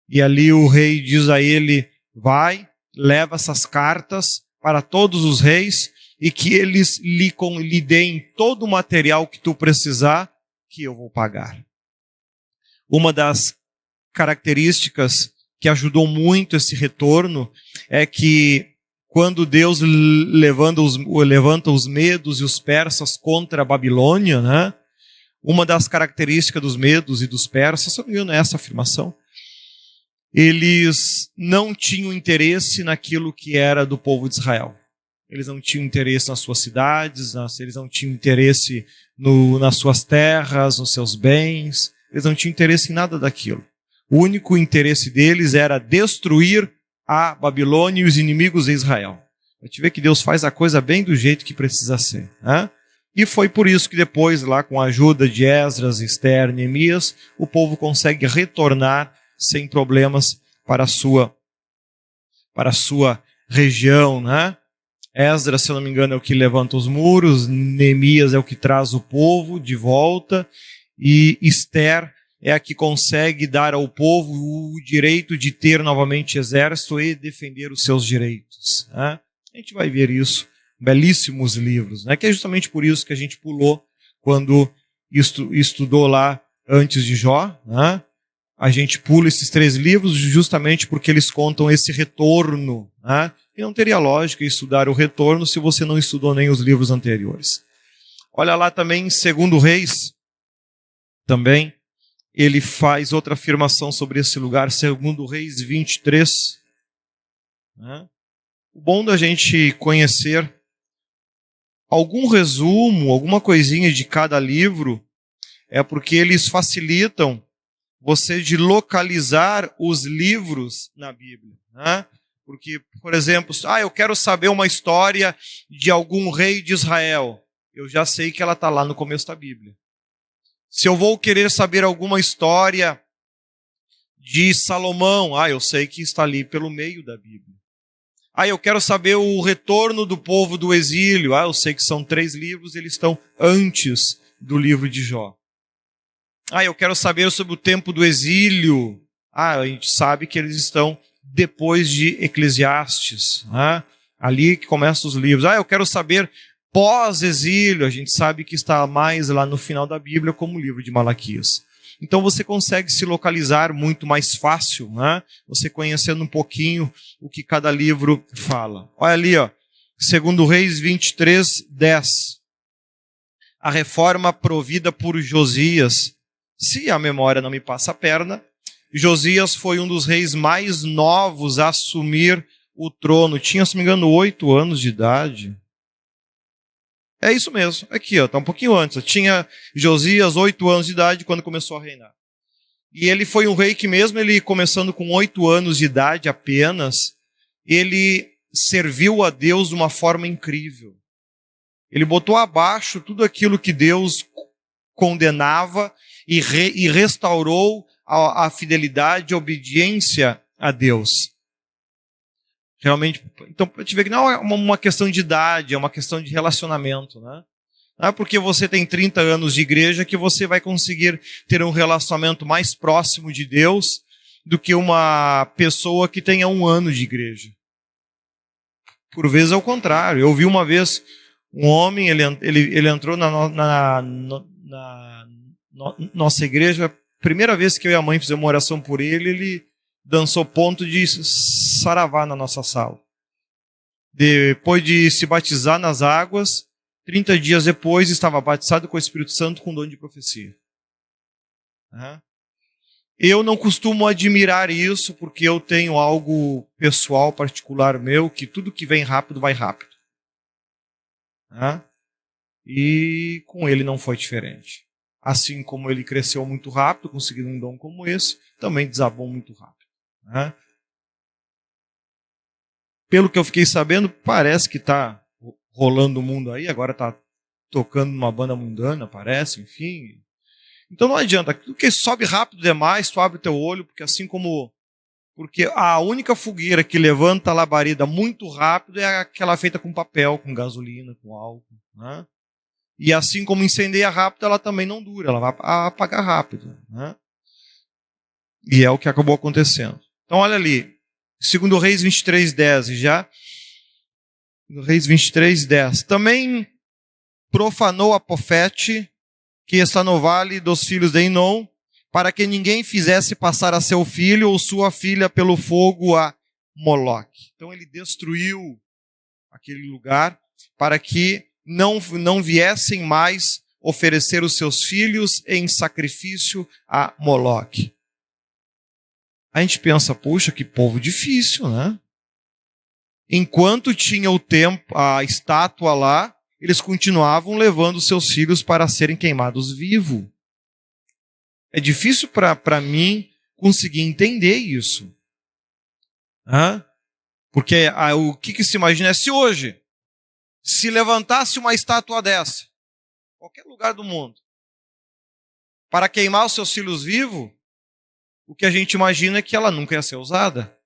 E ali o rei diz a ele: vai, leva essas cartas para todos os reis e que eles lhe deem todo o material que tu precisar, que eu vou pagar. Uma das características que ajudou muito esse retorno é que quando Deus levanta os medos e os persas contra a Babilônia, né? Uma das características dos medos e dos persas, se não me engano, é essa afirmação, eles não tinham interesse naquilo que era do povo de Israel. Eles não tinham interesse nas suas cidades, eles não tinham interesse nas suas terras, nos seus bens, eles não tinham interesse em nada daquilo. O único interesse deles era destruir a Babilônia e os inimigos de Israel. A gente vê que Deus faz a coisa bem do jeito que precisa ser, né? E foi por isso que depois, lá com a ajuda de Esdras, Esther, Neemias, o povo consegue retornar sem problemas para a sua região, né? Esdras, se eu não me engano, é o que levanta os muros, Neemias é o que traz o povo de volta, e Esther é a que consegue dar ao povo o direito de ter novamente exército e defender os seus direitos, né? A gente vai ver isso, belíssimos livros, né? Que é justamente por isso que a gente pulou quando estudou lá antes de Jó, né? A gente pula esses 3 livros justamente porque eles contam esse retorno, né? E não teria lógica estudar o retorno se você não estudou nem os livros anteriores. Olha lá também em 2 Reis, também, ele faz outra afirmação sobre esse lugar, 2 Reis 23. Né? O bom da gente conhecer algum resumo, alguma coisinha de cada livro, é porque eles facilitam você de localizar os livros na Bíblia. Né? Porque, por exemplo, eu quero saber uma história de algum rei de Israel. Eu já sei que ela está lá no começo da Bíblia. Se eu vou querer saber alguma história de Salomão, eu sei que está ali pelo meio da Bíblia. Eu quero saber o retorno do povo do exílio. Eu sei que são 3 livros, eles estão antes do livro de Jó. Eu quero saber sobre o tempo do exílio. A gente sabe que eles estão depois de Eclesiastes, ali que começam os livros. Eu quero saber pós-exílio. A gente sabe que está mais lá no final da Bíblia, como o livro de Malaquias. Então você consegue se localizar muito mais fácil, você conhecendo um pouquinho o que cada livro fala. Olha ali, 2 Reis 23, 10. A reforma provida por Josias. Se a memória não me passa a perna, Josias foi um dos reis mais novos a assumir o trono. Tinha, se não me engano, 8 anos de idade. É isso mesmo. Aqui, está um pouquinho antes. Tinha Josias 8 anos de idade quando começou a reinar. E ele foi um rei que, mesmo ele começando com 8 anos de idade apenas, ele serviu a Deus de uma forma incrível. Ele botou abaixo tudo aquilo que Deus condenava e restaurou a fidelidade e a obediência a Deus. Realmente, então, para te ver que não é uma questão de idade, é uma questão de relacionamento, Não é porque você tem 30 anos de igreja que você vai conseguir ter um relacionamento mais próximo de Deus do que uma pessoa que tenha 1 ano de igreja. Por vezes é o contrário. Eu vi uma vez um homem, ele entrou na nossa igreja, primeira vez que eu e a mãe fizemos uma oração por ele dançou ponto de saravá na nossa sala. Depois de se batizar nas águas, 30 dias depois estava batizado com o Espírito Santo com dom de profecia. Eu não costumo admirar isso porque eu tenho algo pessoal, particular meu, que tudo que vem rápido, vai rápido. E com ele não foi diferente. Assim como ele cresceu muito rápido, conseguindo um dom como esse, também desabou muito rápido. Pelo que eu fiquei sabendo, parece que está rolando o mundo aí, agora está tocando numa banda mundana, parece, enfim. Então não adianta, porque sobe rápido demais, tu abre o teu olho, porque a única fogueira que levanta a labareda muito rápido é aquela feita com papel, com gasolina, com álcool. E assim como incendeia rápido, ela também não dura, ela vai apagar rápido. E é o que acabou acontecendo. Então olha ali, 2 Reis 23, 10, já. 2 Reis 23, 10. Também profanou a Apofete, que está no vale dos filhos de Inom, para que ninguém fizesse passar a seu filho ou sua filha pelo fogo a Moloque. Então ele destruiu aquele lugar para que não viessem mais oferecer os seus filhos em sacrifício a Moloque. A gente pensa, puxa, que povo difícil, Enquanto tinha a estátua lá, eles continuavam levando seus filhos para serem queimados vivos. É difícil para mim conseguir entender isso. Porque o que se imagina é se hoje, se levantasse uma estátua dessa, qualquer lugar do mundo, para queimar os seus filhos vivos, o que a gente imagina é que ela nunca ia ser usada.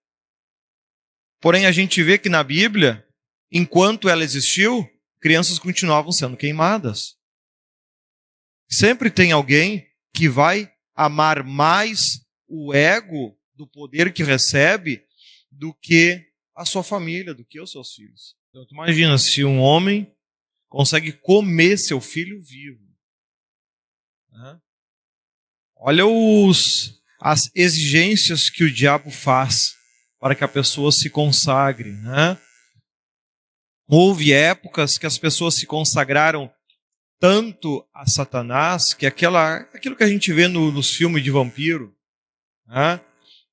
Porém, a gente vê que na Bíblia, enquanto ela existiu, crianças continuavam sendo queimadas. Sempre tem alguém que vai amar mais o ego do poder que recebe do que a sua família, do que os seus filhos. Então, tu imagina se um homem consegue comer seu filho vivo. Olha as exigências que o diabo faz para que a pessoa se consagre. Houve épocas que as pessoas se consagraram tanto a Satanás, que aquilo que a gente vê nos filmes de vampiro,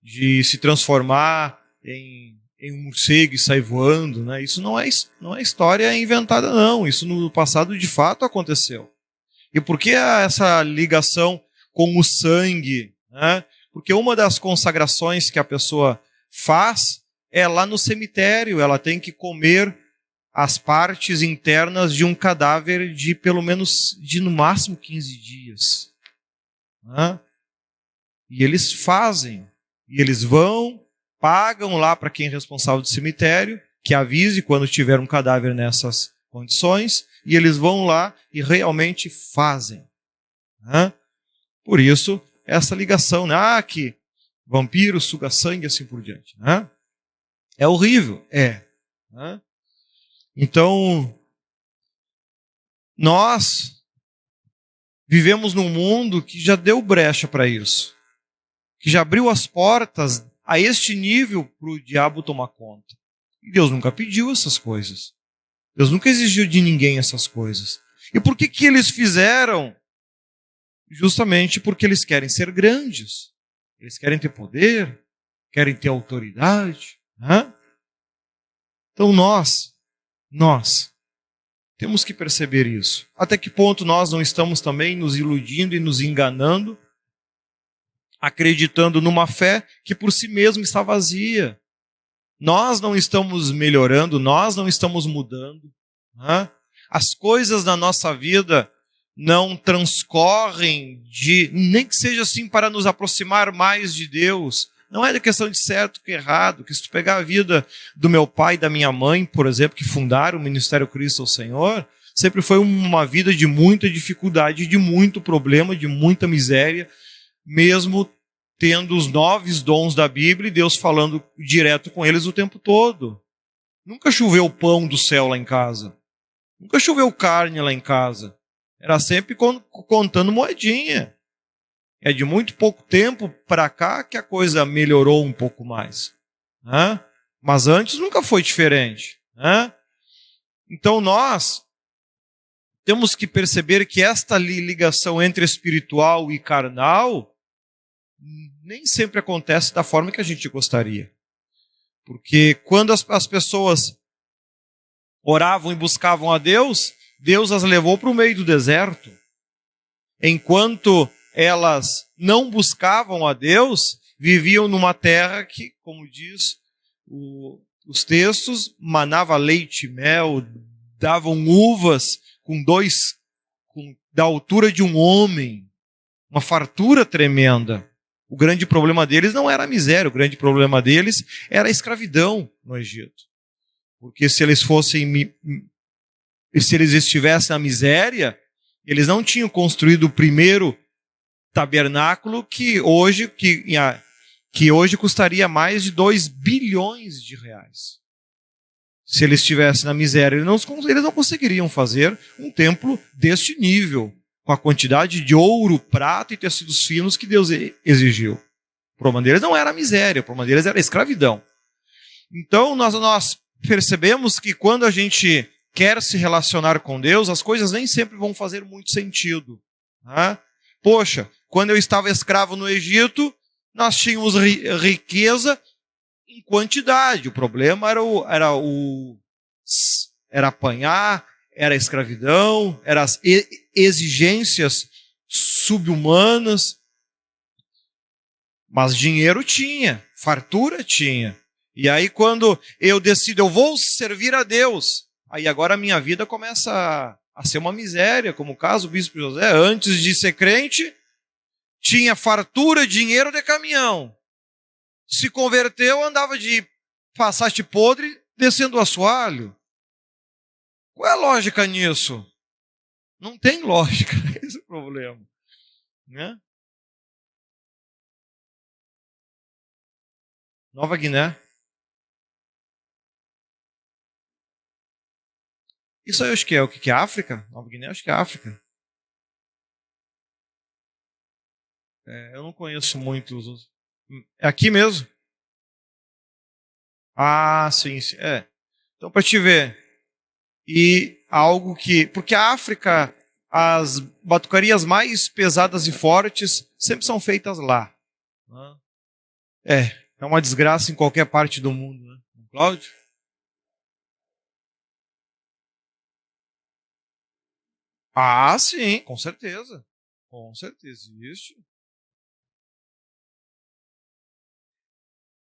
de se transformar em um morcego e sair voando, isso não é história inventada, não. Isso no passado de fato aconteceu. E por que essa ligação com o sangue? Porque uma das consagrações que a pessoa faz é lá no cemitério, ela tem que comer as partes internas de um cadáver de pelo menos, no máximo 15 dias. Né? E eles fazem. E eles vão, pagam lá para quem é responsável do cemitério, que avise quando tiver um cadáver nessas condições, e eles vão lá e realmente fazem. Né? Por isso, essa ligação, né? Que vampiro suga sangue e assim por diante. Né? É horrível? É. Né? Então, nós vivemos num mundo que já deu brecha para isso, que já abriu as portas a este nível para o diabo tomar conta. E Deus nunca pediu essas coisas. Deus nunca exigiu de ninguém essas coisas. E por que eles fizeram? Justamente porque eles querem ser grandes. Eles querem ter poder, querem ter autoridade. Né? Então nós temos que perceber isso. Até que ponto nós não estamos também nos iludindo e nos enganando, acreditando numa fé que por si mesma está vazia. Nós não estamos melhorando, nós não estamos mudando. Né? As coisas da nossa vida não transcorrem nem que seja assim para nos aproximar mais de Deus. Não é questão de certo ou errado, que se tu pegar a vida do meu pai e da minha mãe, por exemplo, que fundaram o Ministério Cristo ao Senhor, sempre foi uma vida de muita dificuldade, de muito problema, de muita miséria, mesmo tendo os 9 dons da Bíblia e Deus falando direto com eles o tempo todo. Nunca choveu pão do céu lá em casa. Nunca choveu carne lá em casa. Era sempre contando moedinha. É de muito pouco tempo para cá que a coisa melhorou um pouco mais. Né? Mas antes nunca foi diferente. Né? Então nós temos que perceber que esta ligação entre espiritual e carnal nem sempre acontece da forma que a gente gostaria. Porque quando as pessoas oravam e buscavam a Deus, Deus as levou para o meio do deserto. Enquanto elas não buscavam a Deus, viviam numa terra que, como diz os textos, manava leite e mel, davam uvas da altura de um homem, uma fartura tremenda. O grande problema deles não era a miséria, o grande problema deles era a escravidão no Egito. Porque se eles estivessem na miséria, eles não tinham construído o primeiro tabernáculo que hoje custaria mais de 2 bilhões de reais. Se eles estivessem na miséria, eles não conseguiriam fazer um templo deste nível, com a quantidade de ouro, prata e tecidos finos que Deus exigiu. O problema deles não era a miséria, o problema deles era a escravidão. Então nós percebemos que quando a gente quer se relacionar com Deus, as coisas nem sempre vão fazer muito sentido. Né? Poxa, quando eu estava escravo no Egito, nós tínhamos riqueza em quantidade. O problema era apanhar, era a escravidão, eram as exigências subhumanas. Mas dinheiro tinha, fartura tinha. E aí quando eu decido, eu vou servir a Deus, aí agora a minha vida começa a ser uma miséria, como o caso do bispo José. Antes de ser crente, tinha fartura, dinheiro de caminhão. Se converteu, andava de passaste podre, descendo o assoalho. Qual é a lógica nisso? Não tem lógica, esse é o problema. Né? Nova Guiné. Isso aí eu acho que é o que é África? Nova Guiné, acho que é África. Eu não conheço muito os outros. É aqui mesmo? Ah, sim. É. Então, para te ver. E algo que... Porque a África, as batucarias mais pesadas e fortes sempre são feitas lá. É uma desgraça em qualquer parte do mundo, né? Cláudio? Ah, sim, com certeza. Com certeza, existe.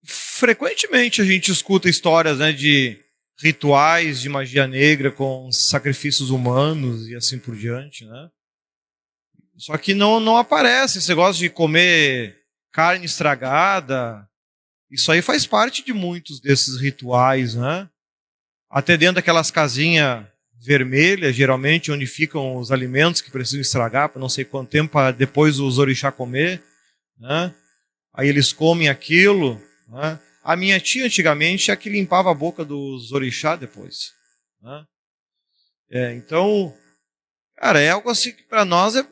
Frequentemente a gente escuta histórias, né, de rituais de magia negra com sacrifícios humanos e assim por diante, né? Só que não aparece esse negócio de comer carne estragada. Isso aí faz parte de muitos desses rituais, né? Até dentro daquelas casinhas vermelhas, geralmente, onde ficam os alimentos que precisam estragar por não sei quanto tempo, para depois os orixá comer, né? Aí eles comem aquilo, né? A minha tia, antigamente, é que limpava a boca dos orixá depois, né? Então, cara, é algo assim que para nós é...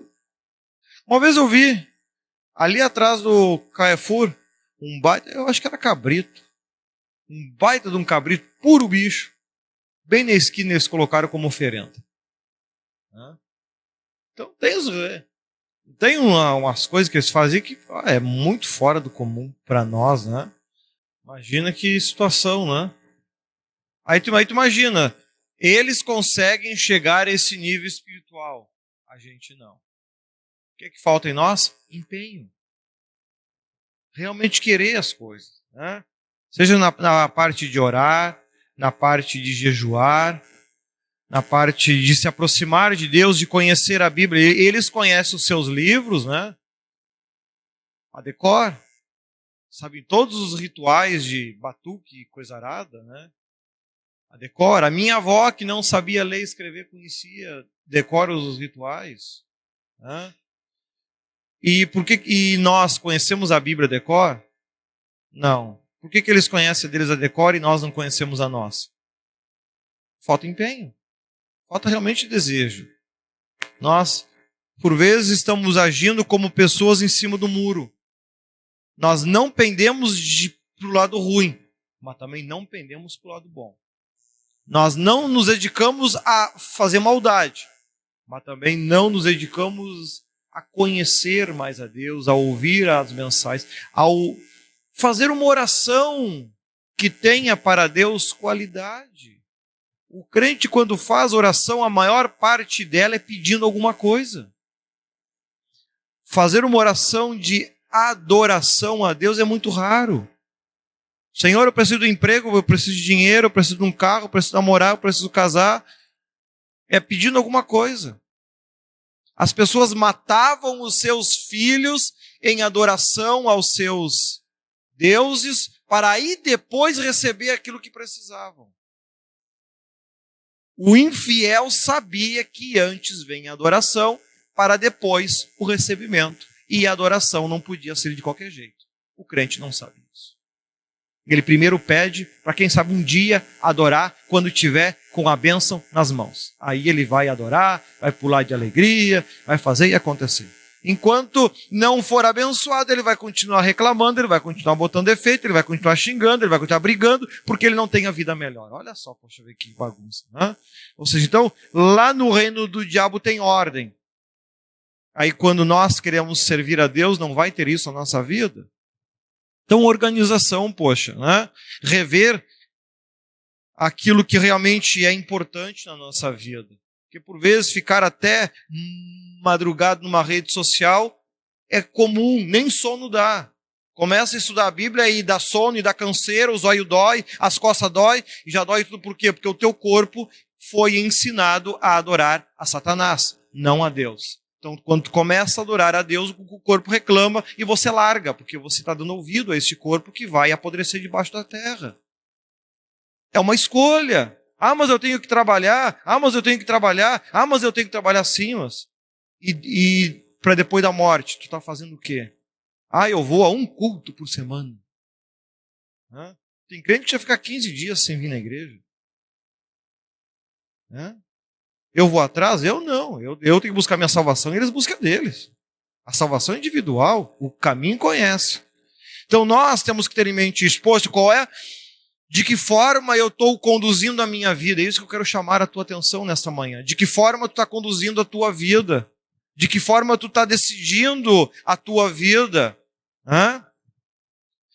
Uma vez eu vi, ali atrás do Carrefour, um baita, eu acho que era cabrito, um baita de um cabrito, puro bicho, bem na esquina eles colocaram como oferenda. Então tem umas coisas que eles fazem que é muito fora do comum para nós, né? Imagina que situação, né? Aí tu imagina, eles conseguem chegar a esse nível espiritual, a gente não. O que é que falta em nós? Empenho. Realmente querer as coisas, né? Seja na parte de orar, na parte de jejuar, na parte de se aproximar de Deus, de conhecer a Bíblia. Eles conhecem os seus livros, né? A decor, sabem todos os rituais de batuque e coisa arada, né? A decor. A minha avó, que não sabia ler e escrever, conhecia, decora os rituais, né? E nós conhecemos a Bíblia decor? Não. Por que eles conhecem deles a decor e nós não conhecemos a nossa? Falta empenho. Falta realmente desejo. Nós, por vezes, estamos agindo como pessoas em cima do muro. Nós não pendemos para o lado ruim, mas também não pendemos para o lado bom. Nós não nos dedicamos a fazer maldade, mas também não nos dedicamos a conhecer mais a Deus, a ouvir as mensagens, ao fazer uma oração que tenha para Deus qualidade. O crente, quando faz oração, a maior parte dela é pedindo alguma coisa. Fazer uma oração de adoração a Deus é muito raro. Senhor, eu preciso de emprego, eu preciso de dinheiro, eu preciso de um carro, eu preciso namorar, eu preciso casar. É pedindo alguma coisa. As pessoas matavam os seus filhos em adoração aos seus deuses para aí depois receber aquilo que precisavam. O infiel sabia que antes vem a adoração para depois o recebimento. E a adoração não podia ser de qualquer jeito. O crente não sabe isso. Ele primeiro pede para quem sabe um dia adorar quando tiver com a bênção nas mãos. Aí ele vai adorar, vai pular de alegria, vai fazer e acontecer. Enquanto não for abençoado, ele vai continuar reclamando, ele vai continuar botando defeito, ele vai continuar xingando, ele vai continuar brigando, porque ele não tem a vida melhor. Olha só, poxa, ver que bagunça, né? Ou seja, então, lá no reino do diabo tem ordem. Aí quando nós queremos servir a Deus, não vai ter isso na nossa vida. Então, organização, poxa, né? Rever aquilo que realmente é importante na nossa vida. Porque por vezes ficar até madrugado numa rede social é comum, nem sono dá. Começa a estudar a Bíblia e dá sono, e dá canseira, os olhos dói, as costas dói, e já dói tudo por quê? Porque o teu corpo foi ensinado a adorar a Satanás, não a Deus. Então, quando tu começa a adorar a Deus, o corpo reclama e você larga, porque você está dando ouvido a este corpo que vai apodrecer debaixo da terra. É uma escolha. Ah, mas eu tenho que trabalhar. Ah, mas eu tenho que trabalhar. Ah, mas eu tenho que trabalhar sim, mas... E para depois da morte, tu está fazendo o quê? Ah, eu vou a um culto por semana. Tem crente que já fica 15 dias sem vir na igreja. Eu vou atrás? Eu não. Eu tenho que buscar minha salvação e eles buscam a deles. A salvação é individual, o caminho conhece. Então nós temos que ter em mente isso. Poxa, de que forma eu estou conduzindo a minha vida? É isso que eu quero chamar a tua atenção nesta manhã. De que forma tu está conduzindo a tua vida? De que forma tu está decidindo a tua vida?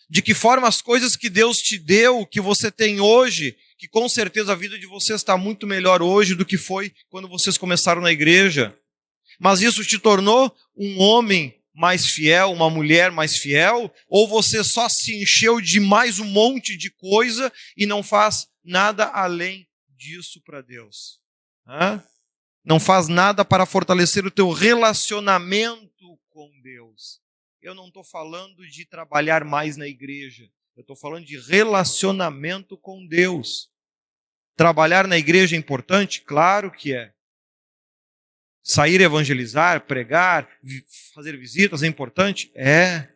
De que forma as coisas que Deus te deu, que você tem hoje, que com certeza a vida de vocês está muito melhor hoje do que foi quando vocês começaram na igreja. Mas isso te tornou um homem mais fiel, uma mulher mais fiel? Ou você só se encheu de mais um monte de coisa e não faz nada além disso para Deus? não faz nada para fortalecer o teu relacionamento com Deus. Eu não estou falando de trabalhar mais na igreja. Eu estou falando de relacionamento com Deus. Trabalhar na igreja é importante? Claro que é. Sair evangelizar, pregar, fazer visitas é importante? É.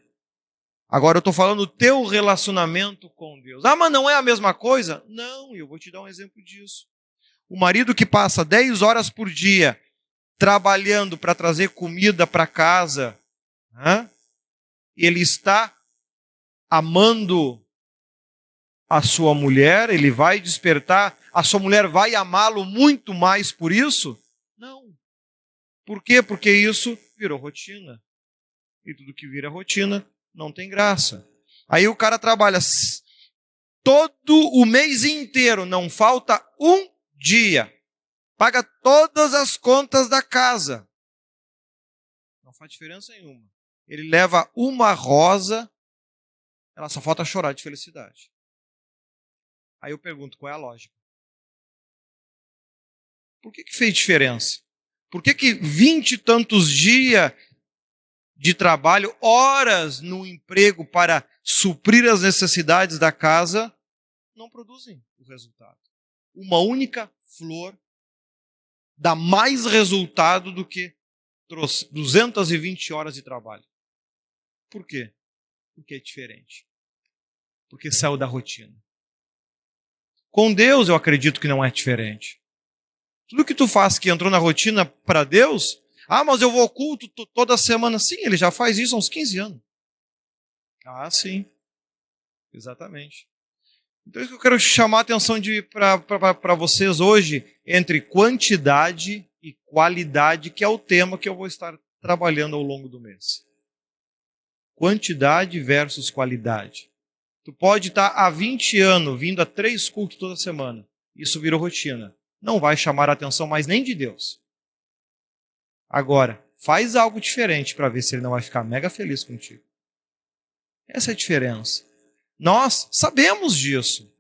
Agora eu estou falando do teu relacionamento com Deus. Ah, mas não é a mesma coisa? Não, eu vou te dar um exemplo disso. O marido que passa 10 horas por dia trabalhando para trazer comida para casa, ele está amando a sua mulher, ele vai despertar, a sua mulher vai amá-lo muito mais por isso? Não. Por quê? Porque isso virou rotina. E tudo que vira rotina não tem graça. Aí o cara trabalha todo o mês inteiro, não falta um dia. Paga todas as contas da casa. Não faz diferença nenhuma. Ele leva uma rosa, ela só falta chorar de felicidade. Aí eu pergunto, qual é a lógica? Por que fez diferença? Por que 20 e tantos dias de trabalho, horas no emprego para suprir as necessidades da casa, não produzem o resultado? Uma única flor dá mais resultado do que 220 horas de trabalho. Por quê? Porque é diferente. Porque saiu da rotina. Com Deus eu acredito que não é diferente. Tudo que tu faz que entrou na rotina para Deus, mas eu vou ao culto toda semana. Sim, ele já faz isso há uns 15 anos. Ah, sim. Exatamente. Então, isso que eu quero chamar a atenção para vocês hoje, entre quantidade e qualidade, que é o tema que eu vou estar trabalhando ao longo do mês. Quantidade versus qualidade. Tu pode estar há 20 anos vindo a 3 cultos toda semana. Isso virou rotina. Não vai chamar a atenção mais nem de Deus. Agora, faz algo diferente para ver se ele não vai ficar mega feliz contigo. Essa é a diferença. Nós sabemos disso.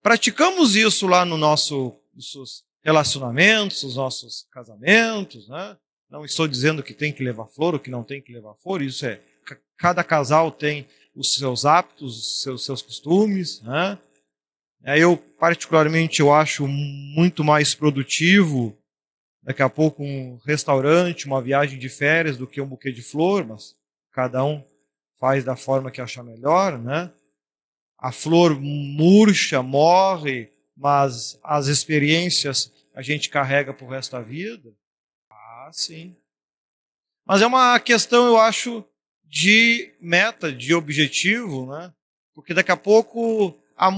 Praticamos isso lá nos nossos relacionamentos, nos nossos casamentos. Né? Não estou dizendo que tem que levar flor ou que não tem que levar flor. Isso é, cada casal tem os seus hábitos, os seus costumes. Né? Eu, particularmente, eu acho muito mais produtivo daqui a pouco um restaurante, uma viagem de férias do que um buquê de flor, mas cada um faz da forma que achar melhor, né? A flor murcha, morre, mas as experiências a gente carrega para o resto da vida. Ah, sim. Mas é uma questão, eu acho, de meta, de objetivo, né? Porque daqui a pouco a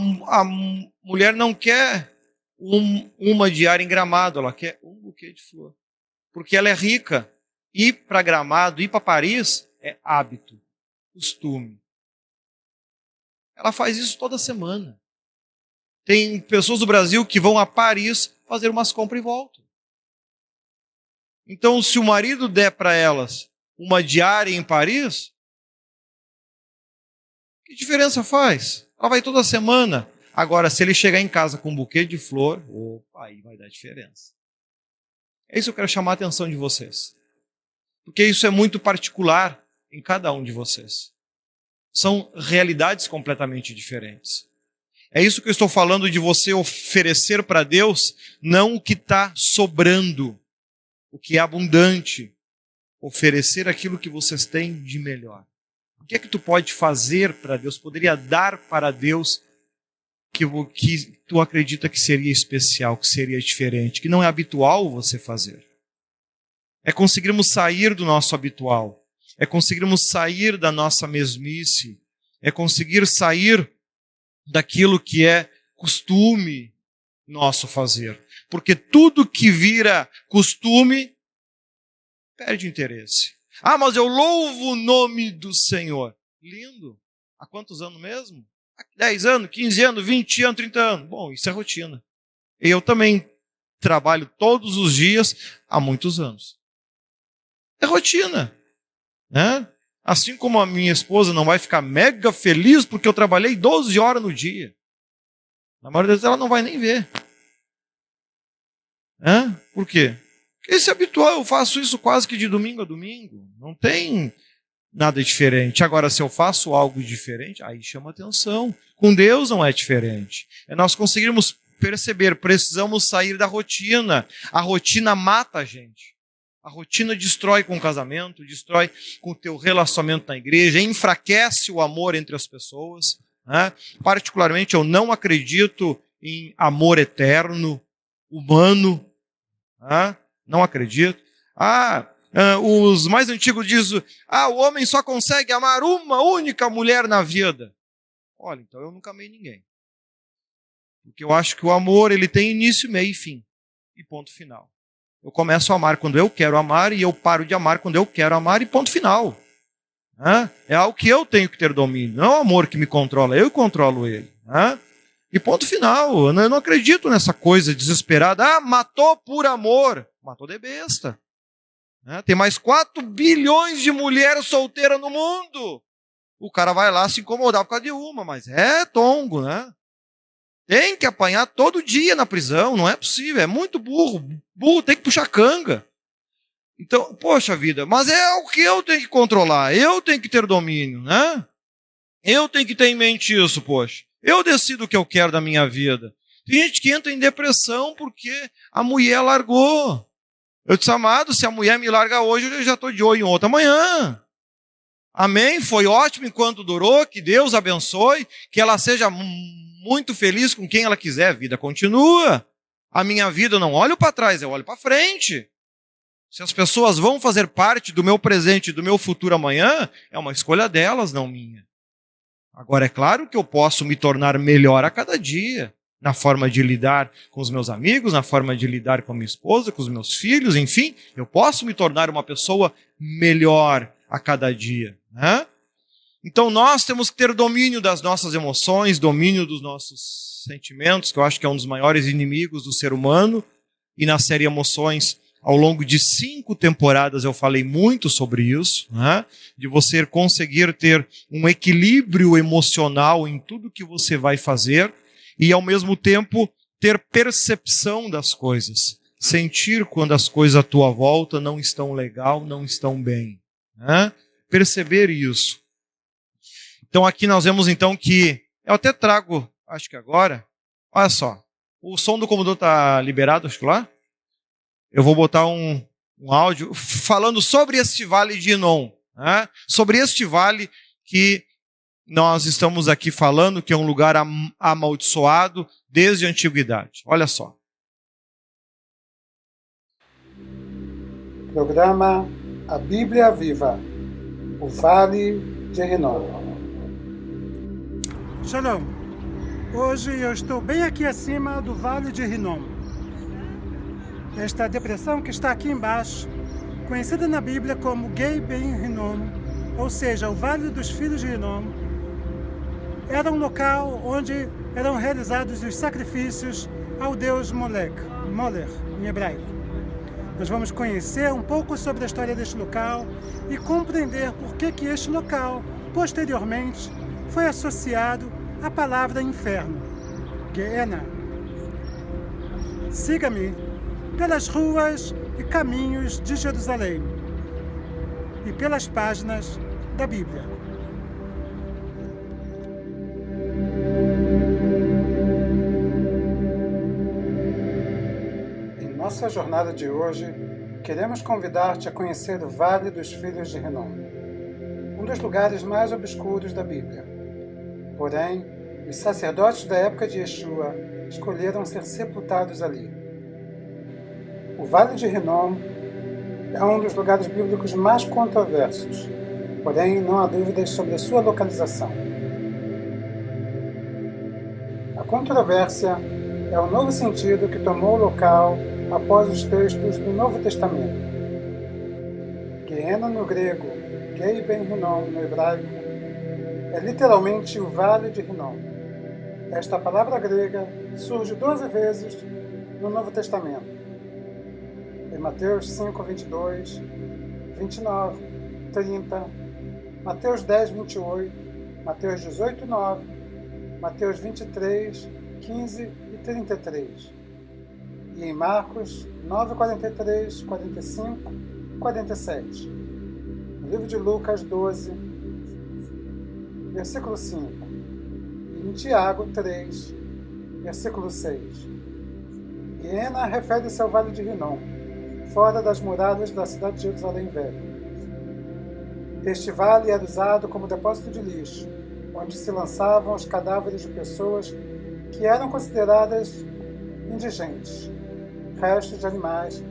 mulher não quer uma diária em Gramado, ela quer um buquê de flor. Porque ela é rica. Ir para Gramado, ir para Paris é hábito, costume. Ela faz isso toda semana. Tem pessoas do Brasil que vão a Paris fazer umas compras e voltam. Então, se o marido der para elas uma diária em Paris, que diferença faz? Ela vai toda semana. Agora, se ele chegar em casa com um buquê de flor, aí vai dar diferença. É isso que eu quero chamar a atenção de vocês. Porque isso é muito particular em cada um de vocês. São realidades completamente diferentes. É isso que eu estou falando de você oferecer para Deus, não o que está sobrando, o que é abundante. Oferecer aquilo que vocês têm de melhor. O que é que tu pode fazer para Deus, poderia dar para Deus que tu acredita que seria especial, que seria diferente, que não é habitual você fazer? É conseguirmos sair do nosso habitual. É conseguirmos sair da nossa mesmice. É conseguir sair daquilo que é costume nosso fazer. Porque tudo que vira costume perde interesse. Mas eu louvo o nome do Senhor. Lindo. Há quantos anos mesmo? 10 anos, 15 anos, 20 anos, 30 anos. Bom, isso é rotina. Eu também trabalho todos os dias há muitos anos. É rotina. Né? Assim como a minha esposa não vai ficar mega feliz porque eu trabalhei 12 horas no dia. Na maioria das vezes ela não vai nem ver. Por quê? Esse é habitual, eu faço isso quase que de domingo a domingo. Não tem nada diferente. Agora, se eu faço algo diferente, aí chama atenção. Com Deus não é diferente. É nós conseguirmos perceber, precisamos sair da rotina. A rotina mata a gente. A rotina destrói com o casamento, destrói com o teu relacionamento na igreja, enfraquece o amor entre as pessoas. Né? Particularmente, eu não acredito em amor eterno, humano. Né? Não acredito. Os mais antigos dizem, o homem só consegue amar uma única mulher na vida. Olha, então eu nunca amei ninguém. Porque eu acho que o amor ele tem início, meio e fim. E ponto final. Eu começo a amar quando eu quero amar e eu paro de amar quando eu quero amar e ponto final. É algo que eu tenho que ter domínio. Não é o amor que me controla, eu controlo ele. E ponto final. Eu não acredito nessa coisa desesperada. Matou por amor. Matou de besta. Tem mais 4 bilhões de mulheres solteiras no mundo. O cara vai lá se incomodar por causa de uma, mas é tongo, né? Tem que apanhar todo dia na prisão, não é possível, é muito burro. Burro tem que puxar canga. Então, poxa vida, mas é o que eu tenho que controlar, eu tenho que ter domínio, né? Eu tenho que ter em mente isso, poxa. Eu decido o que eu quero da minha vida. Tem gente que entra em depressão porque a mulher largou. Eu disse, amado, se a mulher me larga hoje, eu já estou de olho em outra amanhã. Amém? Foi ótimo enquanto durou, que Deus abençoe, que ela seja muito feliz com quem ela quiser, a vida continua. A minha vida eu não olho para trás, eu olho para frente. Se as pessoas vão fazer parte do meu presente e do meu futuro amanhã, é uma escolha delas, não minha. Agora, é claro que eu posso me tornar melhor a cada dia, na forma de lidar com os meus amigos, na forma de lidar com a minha esposa, com os meus filhos, enfim, eu posso me tornar uma pessoa melhor a cada dia, né? Então nós temos que ter domínio das nossas emoções, domínio dos nossos sentimentos, que eu acho que é um dos maiores inimigos do ser humano. E na série Emoções, ao longo de 5 temporadas, eu falei muito sobre isso, né? De você conseguir ter um equilíbrio emocional em tudo que você vai fazer e, ao mesmo tempo, ter percepção das coisas. Sentir quando as coisas à tua volta não estão legal, não estão bem. Né? Perceber isso. Então aqui nós vemos então que, eu até trago, acho que agora, olha só, o som do computador está liberado, acho que lá? Eu vou botar um áudio falando sobre este vale de Hinom, né? Sobre este vale que nós estamos aqui falando, que é um lugar amaldiçoado desde a antiguidade. Olha só. Programa A Bíblia Viva, o Vale de Hinom. Shalom. Hoje eu estou bem aqui acima do Vale de Hinom. Esta depressão que está aqui embaixo, conhecida na Bíblia como Gei Ben Hinom, ou seja, o Vale dos Filhos de Hinom, era um local onde eram realizados os sacrifícios ao deus Moler, em hebraico. Nós vamos conhecer um pouco sobre a história deste local e compreender por que este local, posteriormente, foi associado à palavra inferno, Gehenna. Siga-me pelas ruas e caminhos de Jerusalém e pelas páginas da Bíblia. Em nossa jornada de hoje, queremos convidar-te a conhecer o Vale dos Filhos de Hinom, um dos lugares mais obscuros da Bíblia. Porém, os sacerdotes da época de Yeshua escolheram ser sepultados ali. O Vale de Hinom é um dos lugares bíblicos mais controversos, porém não há dúvidas sobre a sua localização. A controvérsia é o novo sentido que tomou o local após os textos do Novo Testamento. Gehenna no grego, Gei Ben Hinom no hebraico, é literalmente o Vale de Hinom. Esta palavra grega surge 12 vezes no Novo Testamento. Em Mateus 5, 22, 29, 30, Mateus 10, 28, Mateus 18, 9, Mateus 23, 15 e 33. e em Marcos 9, 43, 45 e 47. No livro de Lucas 12, versículo 5. E em Tiago 3, versículo 6. Guiena refere-se ao Vale de Rinom, fora das muralhas da cidade de Jerusalém Velha. Este vale era usado como depósito de lixo, onde se lançavam os cadáveres de pessoas que eram consideradas indigentes, restos de animais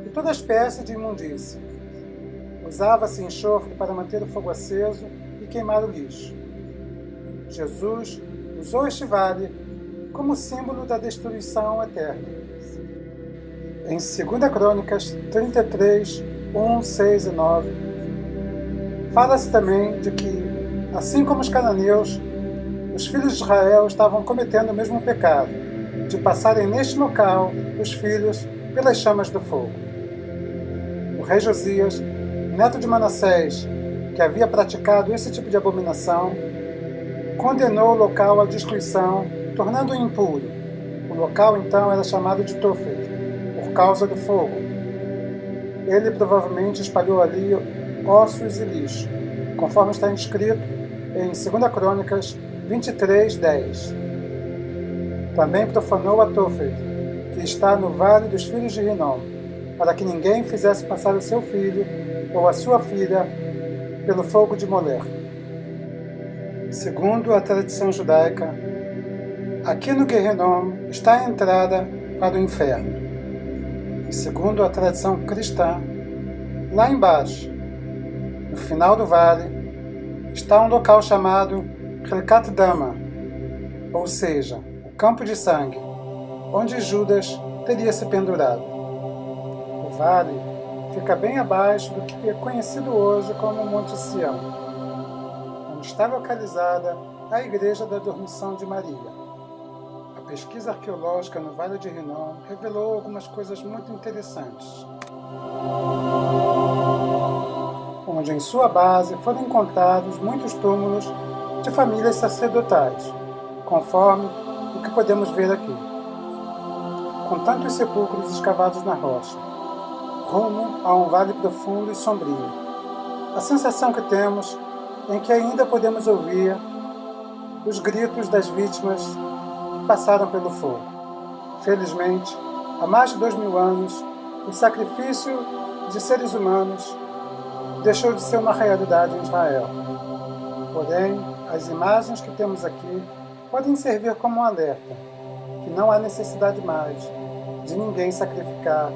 e toda espécie de imundície. Usava-se enxofre para manter o fogo aceso e queimar o lixo. Jesus usou este vale como símbolo da destruição eterna. Em 2 Crônicas 33, 1, 6 e 9, fala-se também de que, assim como os cananeus, os filhos de Israel estavam cometendo o mesmo pecado, de passarem neste local os filhos pelas chamas do fogo. O rei Josias, neto de Manassés, que havia praticado esse tipo de abominação, condenou o local à destruição, tornando-o impuro. O local então era chamado de Tofet, por causa do fogo. Ele provavelmente espalhou ali ossos e lixo, conforme está inscrito em 2 Crônicas 23, 10. Também profanou a Tofet, que está no Vale dos Filhos de Rinom, para que ninguém fizesse passar o seu filho ou a sua filha pelo fogo de Moler. Segundo a tradição judaica, aqui no Guerrinom está a entrada para o inferno. E segundo a tradição cristã, lá embaixo, no final do vale, está um local chamado Helkat Dama, ou seja, o campo de sangue, onde Judas teria se pendurado. O vale fica bem abaixo do que é conhecido hoje como Monte Sião, onde está localizada a Igreja da Dormição de Maria. A pesquisa arqueológica no Vale de Rinom revelou algumas coisas muito interessantes, onde em sua base foram encontrados muitos túmulos de famílias sacerdotais, conforme o que podemos ver aqui, com tantos sepulcros escavados na rocha, rumo a um vale profundo e sombrio. A sensação que temos é que ainda podemos ouvir os gritos das vítimas que passaram pelo fogo. Felizmente, há mais de 2000 anos, o sacrifício de seres humanos deixou de ser uma realidade em Israel. Porém, as imagens que temos aqui podem servir como um alerta, que não há necessidade mais de ninguém sacrificar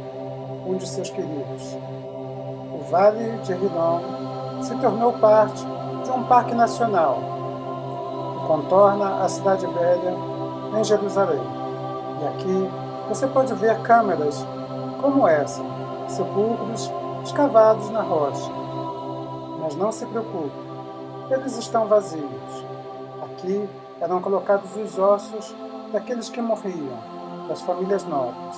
um de seus queridos. O Vale de Rinom se tornou parte de um parque nacional que contorna a Cidade Velha em Jerusalém. E aqui você pode ver câmeras como essa, sepulcros escavados na rocha. Mas não se preocupe, eles estão vazios. Aqui eram colocados os ossos daqueles que morriam, das famílias nobres.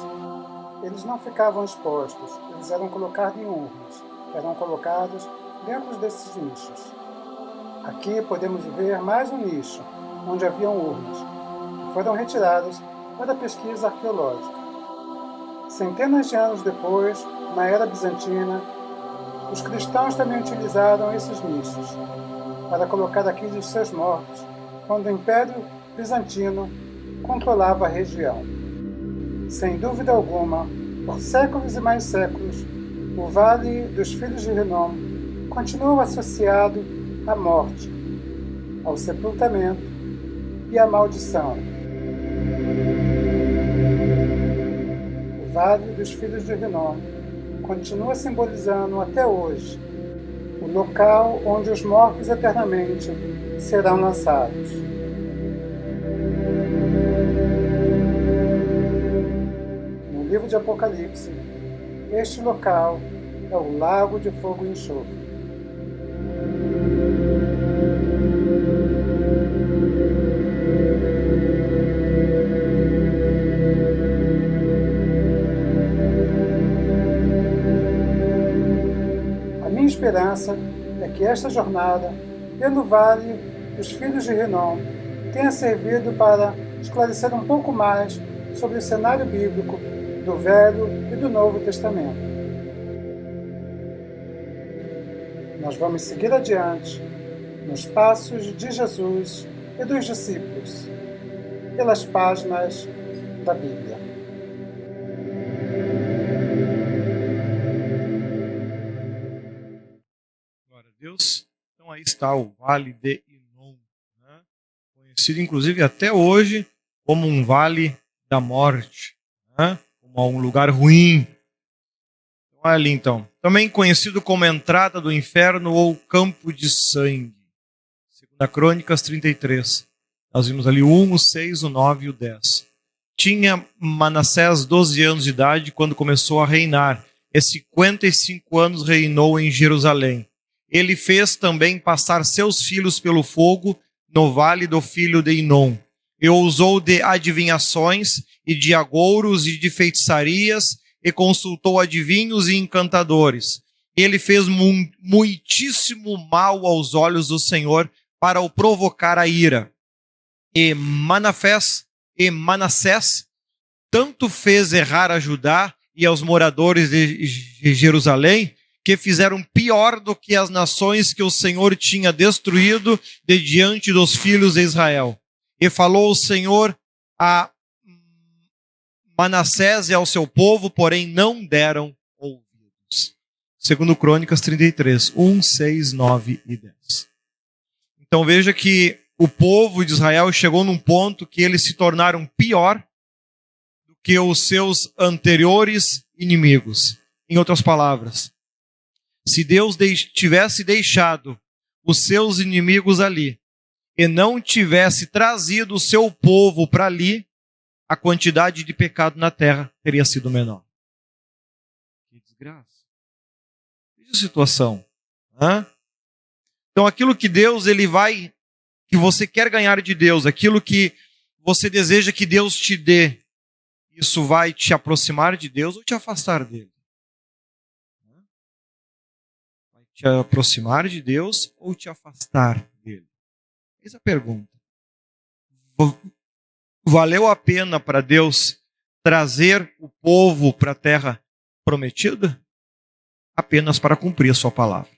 Eles não ficavam expostos, eles eram colocados em urnas, que eram colocados dentro desses nichos. Aqui podemos ver mais um nicho, onde haviam urnas, que foram retiradas para a pesquisa arqueológica. Centenas de anos depois, na era bizantina, os cristãos também utilizaram esses nichos para colocar aqui os seus mortos, quando o Império Bizantino controlava a região. Sem dúvida alguma, por séculos e mais séculos, o Vale dos Filhos de Rinom continuou associado à morte, ao sepultamento e à maldição. O Vale dos Filhos de Rinom continua simbolizando até hoje o local onde os mortos eternamente serão lançados. No livro de Apocalipse, este local é o Lago de Fogo e Enxofre. A minha esperança é que esta jornada pelo Vale dos Filhos de Rinom tenha servido para esclarecer um pouco mais sobre o cenário bíblico do Velho e do Novo Testamento. Nós vamos seguir adiante nos passos de Jesus e dos discípulos, pelas páginas da Bíblia. Glória a Deus. Então aí está o Vale de Inom, né? Conhecido inclusive até hoje como um Vale da Morte, né? Como um lugar ruim. Olha ali então. Também conhecido como Entrada do Inferno ou Campo de Sangue. 2 Crônicas 33. Nós vimos ali o 1, o 6, o 9 e o 10. Tinha Manassés 12 anos de idade quando começou a reinar. E 55 anos reinou em Jerusalém. Ele fez também passar seus filhos pelo fogo no vale do filho de Inom. E usou de adivinhações e de agouros e de feitiçarias e consultou adivinhos e encantadores. Ele fez muitíssimo mal aos olhos do Senhor para o provocar a ira. E Manassés tanto fez errar a Judá e aos moradores de Jerusalém, que fizeram pior do que as nações que o Senhor tinha destruído de diante dos filhos de Israel. E falou o Senhor a Manassés e ao seu povo, porém não deram ouvidos. 2 Crônicas 33, 1, 6, 9 e 10. Então veja que o povo de Israel chegou num ponto que eles se tornaram pior do que os seus anteriores inimigos. Em outras palavras, se Deus tivesse deixado os seus inimigos ali e não tivesse trazido o seu povo para ali, a quantidade de pecado na terra teria sido menor. Que desgraça. Veja a situação. Então aquilo que Deus que você quer ganhar de Deus, aquilo que você deseja que Deus te dê, isso vai te aproximar de Deus ou te afastar dele? Vai te aproximar de Deus ou te afastar dele? Essa é a pergunta. Valeu a pena para Deus trazer o povo para a terra prometida? Apenas para cumprir a sua palavra.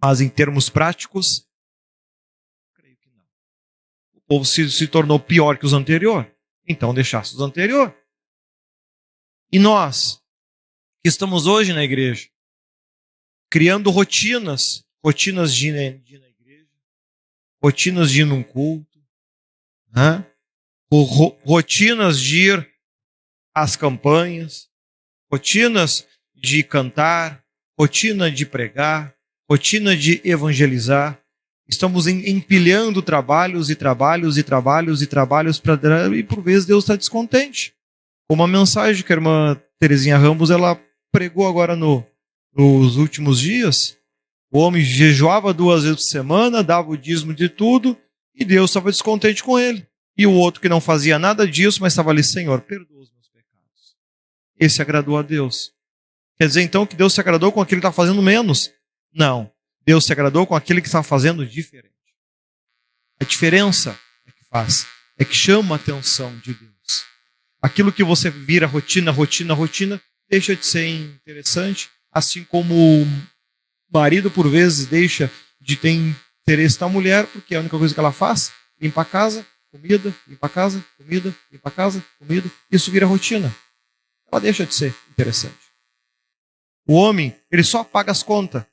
Mas em termos práticos, creio que não. O povo se tornou pior que os anteriores. Então deixasse os anteriores. E nós, que estamos hoje na igreja, criando rotinas de ir na igreja, rotinas de ir num culto, rotinas de ir às campanhas, rotinas de cantar, rotina de pregar, rotina de evangelizar. Estamos empilhando trabalhos e por vezes Deus está descontente. Como a mensagem que a irmã Terezinha Ramos ela pregou agora nos últimos dias. O homem jejuava 2 vezes por semana, dava o dízimo de tudo e Deus estava descontente com ele. E o outro que não fazia nada disso, mas estava ali, Senhor, perdoa os meus pecados. Esse agradou a Deus. Quer dizer então que Deus se agradou com aquele que está fazendo menos? Não. Deus se agradou com aquele que está fazendo diferente. A diferença é que faz, é que chama a atenção de Deus. Aquilo que você vira rotina, deixa de ser interessante, assim como o marido, por vezes, deixa de ter interesse na mulher, porque a única coisa que ela faz, limpa a casa, comida, limpa a casa, comida, limpa a casa, comida, isso vira rotina. Ela deixa de ser interessante. O homem, ele só paga as contas,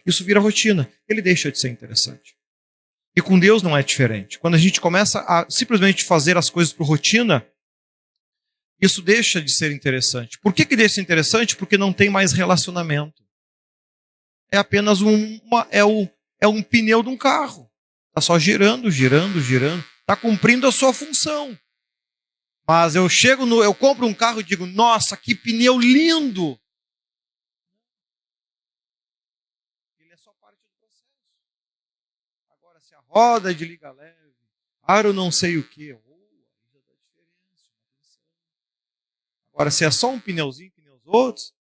isso vira rotina. Ele deixa de ser interessante. E com Deus não é diferente. Quando a gente começa a simplesmente fazer as coisas por rotina, isso deixa de ser interessante. Por que deixa de ser interessante? Porque não tem mais relacionamento. É apenas um pneu de um carro. Está só girando. Está cumprindo a sua função. Mas eu compro um carro e digo, nossa, que pneu lindo! Ele é só parte do processo. Agora, se a roda é de liga leve, aro não sei o que, já dá diferença. Agora, se é só um pneuzinho, pneus outros,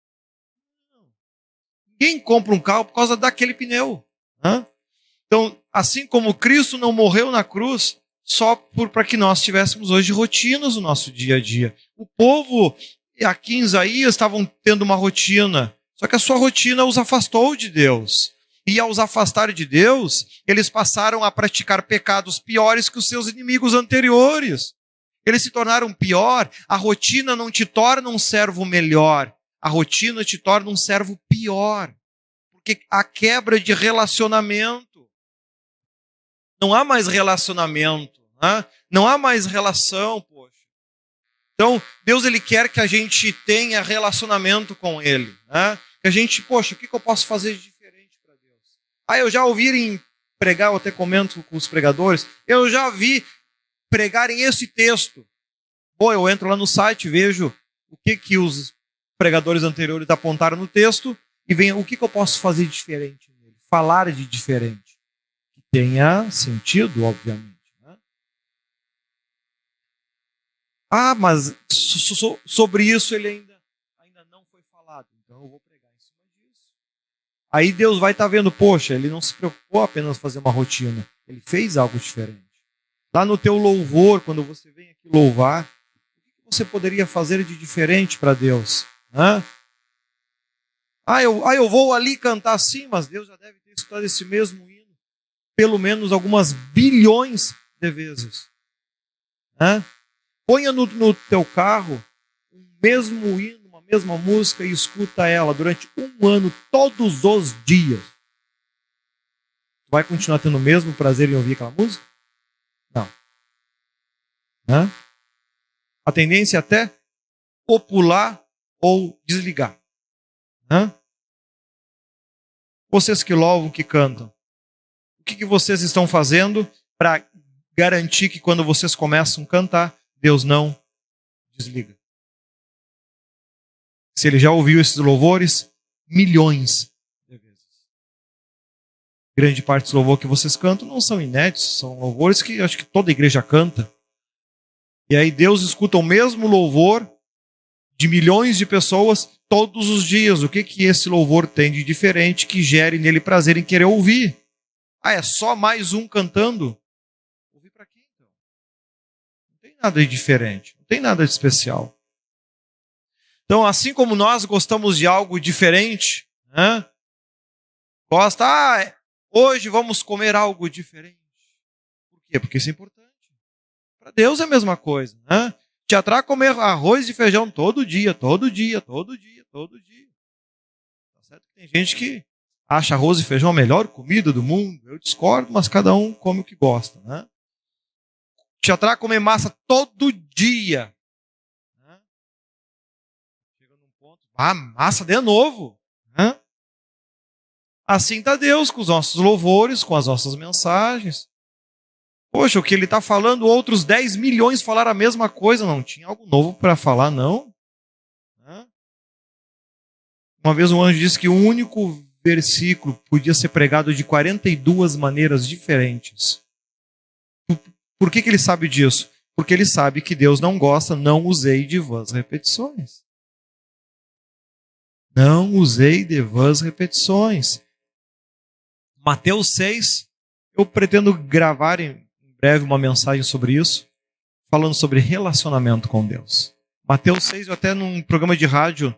não. Ninguém compra um carro por causa daquele pneu. Então, assim como Cristo não morreu na cruz só para que nós tivéssemos hoje rotinas no nosso dia a dia. O povo, aqui em Isaías, estavam tendo uma rotina, só que a sua rotina os afastou de Deus. E ao os afastar de Deus, eles passaram a praticar pecados piores que os seus inimigos anteriores. Eles se tornaram pior. A rotina não te torna um servo melhor. A rotina te torna um servo pior. Porque há quebra de relacionamento. Não há mais relacionamento. Né? Não há mais relação, poxa. Então, Deus ele quer que a gente tenha relacionamento com Ele. Né? Que a gente, poxa, o que eu posso fazer de diferente para Deus? Eu já ouvi pregar, eu até comento com os pregadores, eu já vi pregarem esse texto. Eu entro lá no site, vejo o que os pregadores anteriores apontaram no texto e venho o que eu posso fazer de diferente nele, falar de diferente. Que tenha sentido, obviamente. Né? Mas sobre isso ele ainda não foi falado, então eu vou pregar em cima disso. Aí Deus vai estar vendo, poxa, ele não se preocupou apenas fazer uma rotina, ele fez algo diferente. Lá no teu louvor, quando você vem aqui louvar, o que você poderia fazer de diferente para Deus? Hã? Eu vou ali cantar sim, mas Deus já deve ter escutado esse mesmo hino pelo menos algumas bilhões de vezes. Hã? Ponha no teu carro o mesmo hino, uma mesma música e escuta ela durante um ano, todos os dias. Vai continuar tendo o mesmo prazer em ouvir aquela música? Não. Hã? A tendência é até popular ou desligar. Hã? Vocês que louvam, que cantam, o que vocês estão fazendo para garantir que quando vocês começam a cantar, Deus não desliga? Se ele já ouviu esses louvores, milhões de vezes. Grande parte dos louvores que vocês cantam não são inéditos, são louvores que acho que toda igreja canta. E aí Deus escuta o mesmo louvor de milhões de pessoas todos os dias. O que esse louvor tem de diferente que gere nele prazer em querer ouvir? É só mais um cantando? Ouvir para quê então? Não tem nada de diferente, não tem nada de especial. Então, assim como nós gostamos de algo diferente, né? Hoje vamos comer algo diferente. Por quê? Porque isso é importante. Para Deus é a mesma coisa, né? Te atrai comer arroz e feijão todo dia, todo dia, todo dia, todo dia. Tá certo? Tem gente que acha arroz e feijão a melhor comida do mundo. Eu discordo, mas cada um come o que gosta, né? Te atrai comer massa todo dia. Né? Chega num ponto, massa de novo. Né? Assim está Deus com os nossos louvores, com as nossas mensagens. Poxa, o que ele está falando, outros 10 milhões falaram a mesma coisa. Não tinha algo novo para falar, não? Uma vez um anjo disse que o único versículo podia ser pregado de 42 maneiras diferentes. Por que ele sabe disso? Porque ele sabe que Deus não gosta, não usei de vãs repetições. Não usei de vãs repetições. Mateus 6, eu pretendo gravar em breve uma mensagem sobre isso, falando sobre relacionamento com Deus. Mateus 6, eu até num programa de rádio,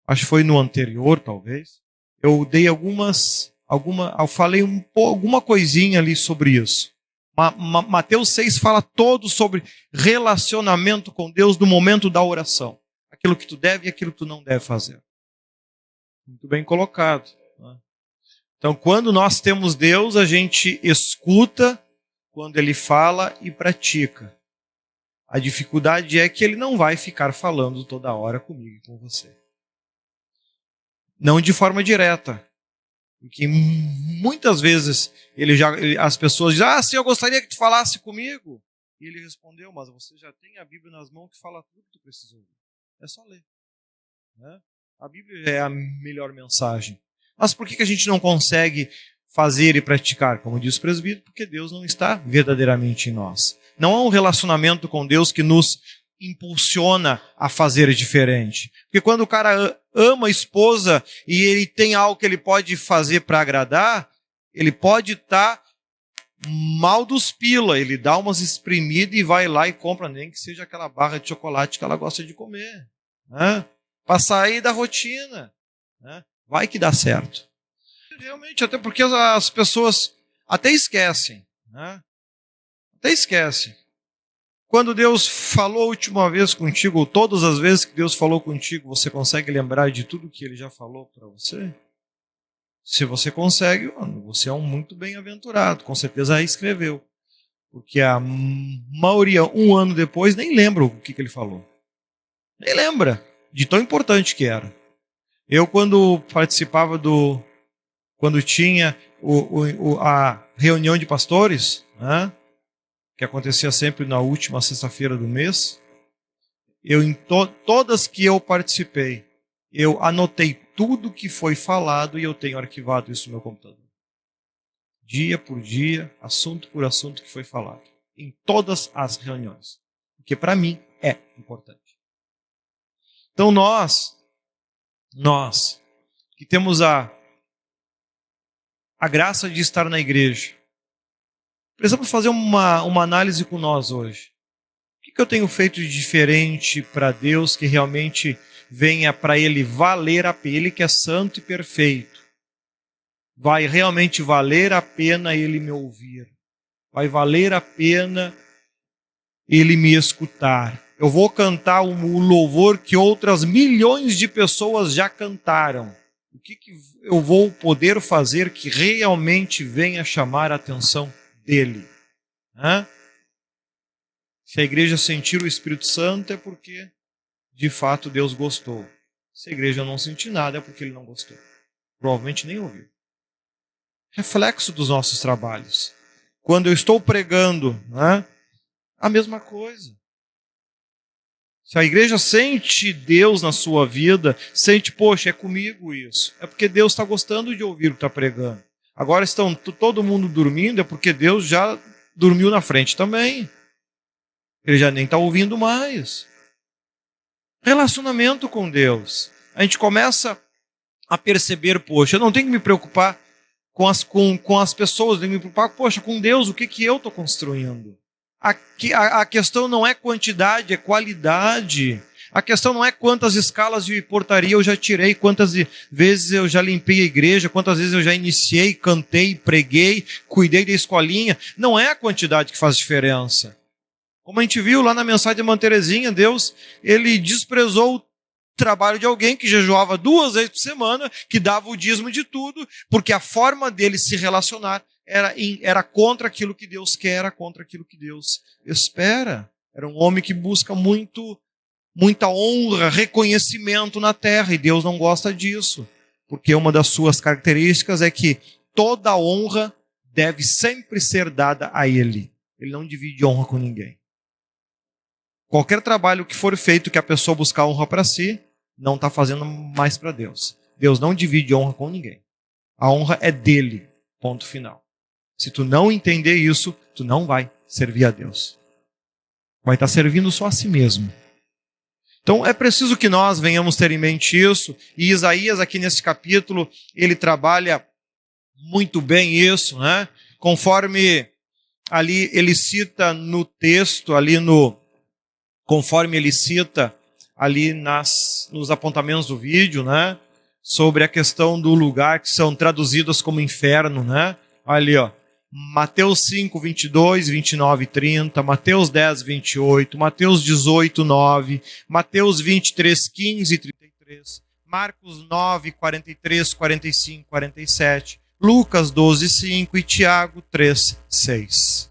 acho que foi no anterior, talvez, eu dei eu falei alguma coisinha ali sobre isso. Mateus 6 fala todo sobre relacionamento com Deus no momento da oração. Aquilo que tu deve e aquilo que tu não deve fazer. Muito bem colocado. Então, quando nós temos Deus, a gente escuta quando ele fala e pratica. A dificuldade é que ele não vai ficar falando toda hora comigo e com você. Não de forma direta. Porque muitas vezes as pessoas dizem, sim, eu gostaria que tu falasse comigo. E ele respondeu, mas você já tem a Bíblia nas mãos que fala tudo que tu precisa ouvir. É só ler. Né? A Bíblia é a melhor mensagem. Mas por que a gente não consegue fazer e praticar? Como diz o presbítero, porque Deus não está verdadeiramente em nós. Não há um relacionamento com Deus que nos impulsiona a fazer diferente. Porque quando o cara ama a esposa e ele tem algo que ele pode fazer para agradar, ele pode estar mal dos pila, ele dá umas espremidas e vai lá e compra, nem que seja aquela barra de chocolate que ela gosta de comer, né? Para sair da rotina, né? Vai que dá certo. Realmente, até porque as pessoas até esquecem, né? Até esquecem. Quando Deus falou a última vez contigo, ou todas as vezes que Deus falou contigo, você consegue lembrar de tudo que Ele já falou para você? Se você consegue, você é um muito bem-aventurado. Com certeza aí escreveu. Porque a maioria, um ano depois, nem lembra o que Ele falou. Nem lembra de tão importante que era. Eu, quando participava quando tinha a reunião de pastores, né, que acontecia sempre na última sexta-feira do mês, eu em todas que eu participei, eu anotei tudo que foi falado e eu tenho arquivado isso no meu computador. Dia por dia, assunto por assunto que foi falado. Em todas as reuniões. Porque para mim é importante. Então nós que temos a graça de estar na igreja, precisamos fazer uma análise com nós hoje. O que eu tenho feito de diferente para Deus que realmente venha para Ele valer a pena? Ele que é santo e perfeito. Vai realmente valer a pena Ele me ouvir. Vai valer a pena Ele me escutar. Eu vou cantar o louvor que outras milhões de pessoas já cantaram. O que eu vou poder fazer que realmente venha chamar a atenção dele? Se a igreja sentir o Espírito Santo é porque, de fato, Deus gostou. Se a igreja não sentir nada é porque Ele não gostou. Provavelmente nem ouviu. Reflexo dos nossos trabalhos. Quando eu estou pregando, a mesma coisa. Se a igreja sente Deus na sua vida, sente, poxa, é comigo isso. É porque Deus está gostando de ouvir o que está pregando. Agora estão todo mundo dormindo, é porque Deus já dormiu na frente também. Ele já nem está ouvindo mais. Relacionamento com Deus. A gente começa a perceber, poxa, eu não tenho que me preocupar com as pessoas, eu tenho que me preocupar, poxa, com Deus, o que eu estou construindo? A questão não é quantidade, é qualidade. A questão não é quantas escalas de portaria eu já tirei, quantas vezes eu já limpei a igreja, quantas vezes eu já iniciei, cantei, preguei, cuidei da escolinha. Não é a quantidade que faz diferença. Como a gente viu lá na mensagem de Irmã Terezinha, Deus, Ele desprezou o trabalho de alguém que jejuava 2 vezes por semana, que dava o dízimo de tudo, porque a forma dele se relacionar era contra aquilo que Deus quer, era contra aquilo que Deus espera. Era um homem que busca muita honra, reconhecimento na terra, e Deus não gosta disso, porque uma das suas características é que toda honra deve sempre ser dada a Ele. Ele não divide honra com ninguém. Qualquer trabalho que for feito que a pessoa buscar honra para si, não está fazendo mais para Deus. Deus não divide honra com ninguém. A honra é dele, ponto final. Se tu não entender isso, tu não vai servir a Deus. Vai estar servindo só a si mesmo. Então é preciso que nós venhamos ter em mente isso. E Isaías aqui nesse capítulo, ele trabalha muito bem isso, né? Conforme ali ele cita no texto, conforme ele cita ali nos apontamentos do vídeo, né? Sobre a questão do lugar que são traduzidas como inferno, né? Ali, ó. Mateus 5, 22, 29 e 30, Mateus 10, 28, Mateus 18, 9, Mateus 23, 15 e 33, Marcos 9, 43, 45, 47, Lucas 12, 5 e Tiago 3, 6.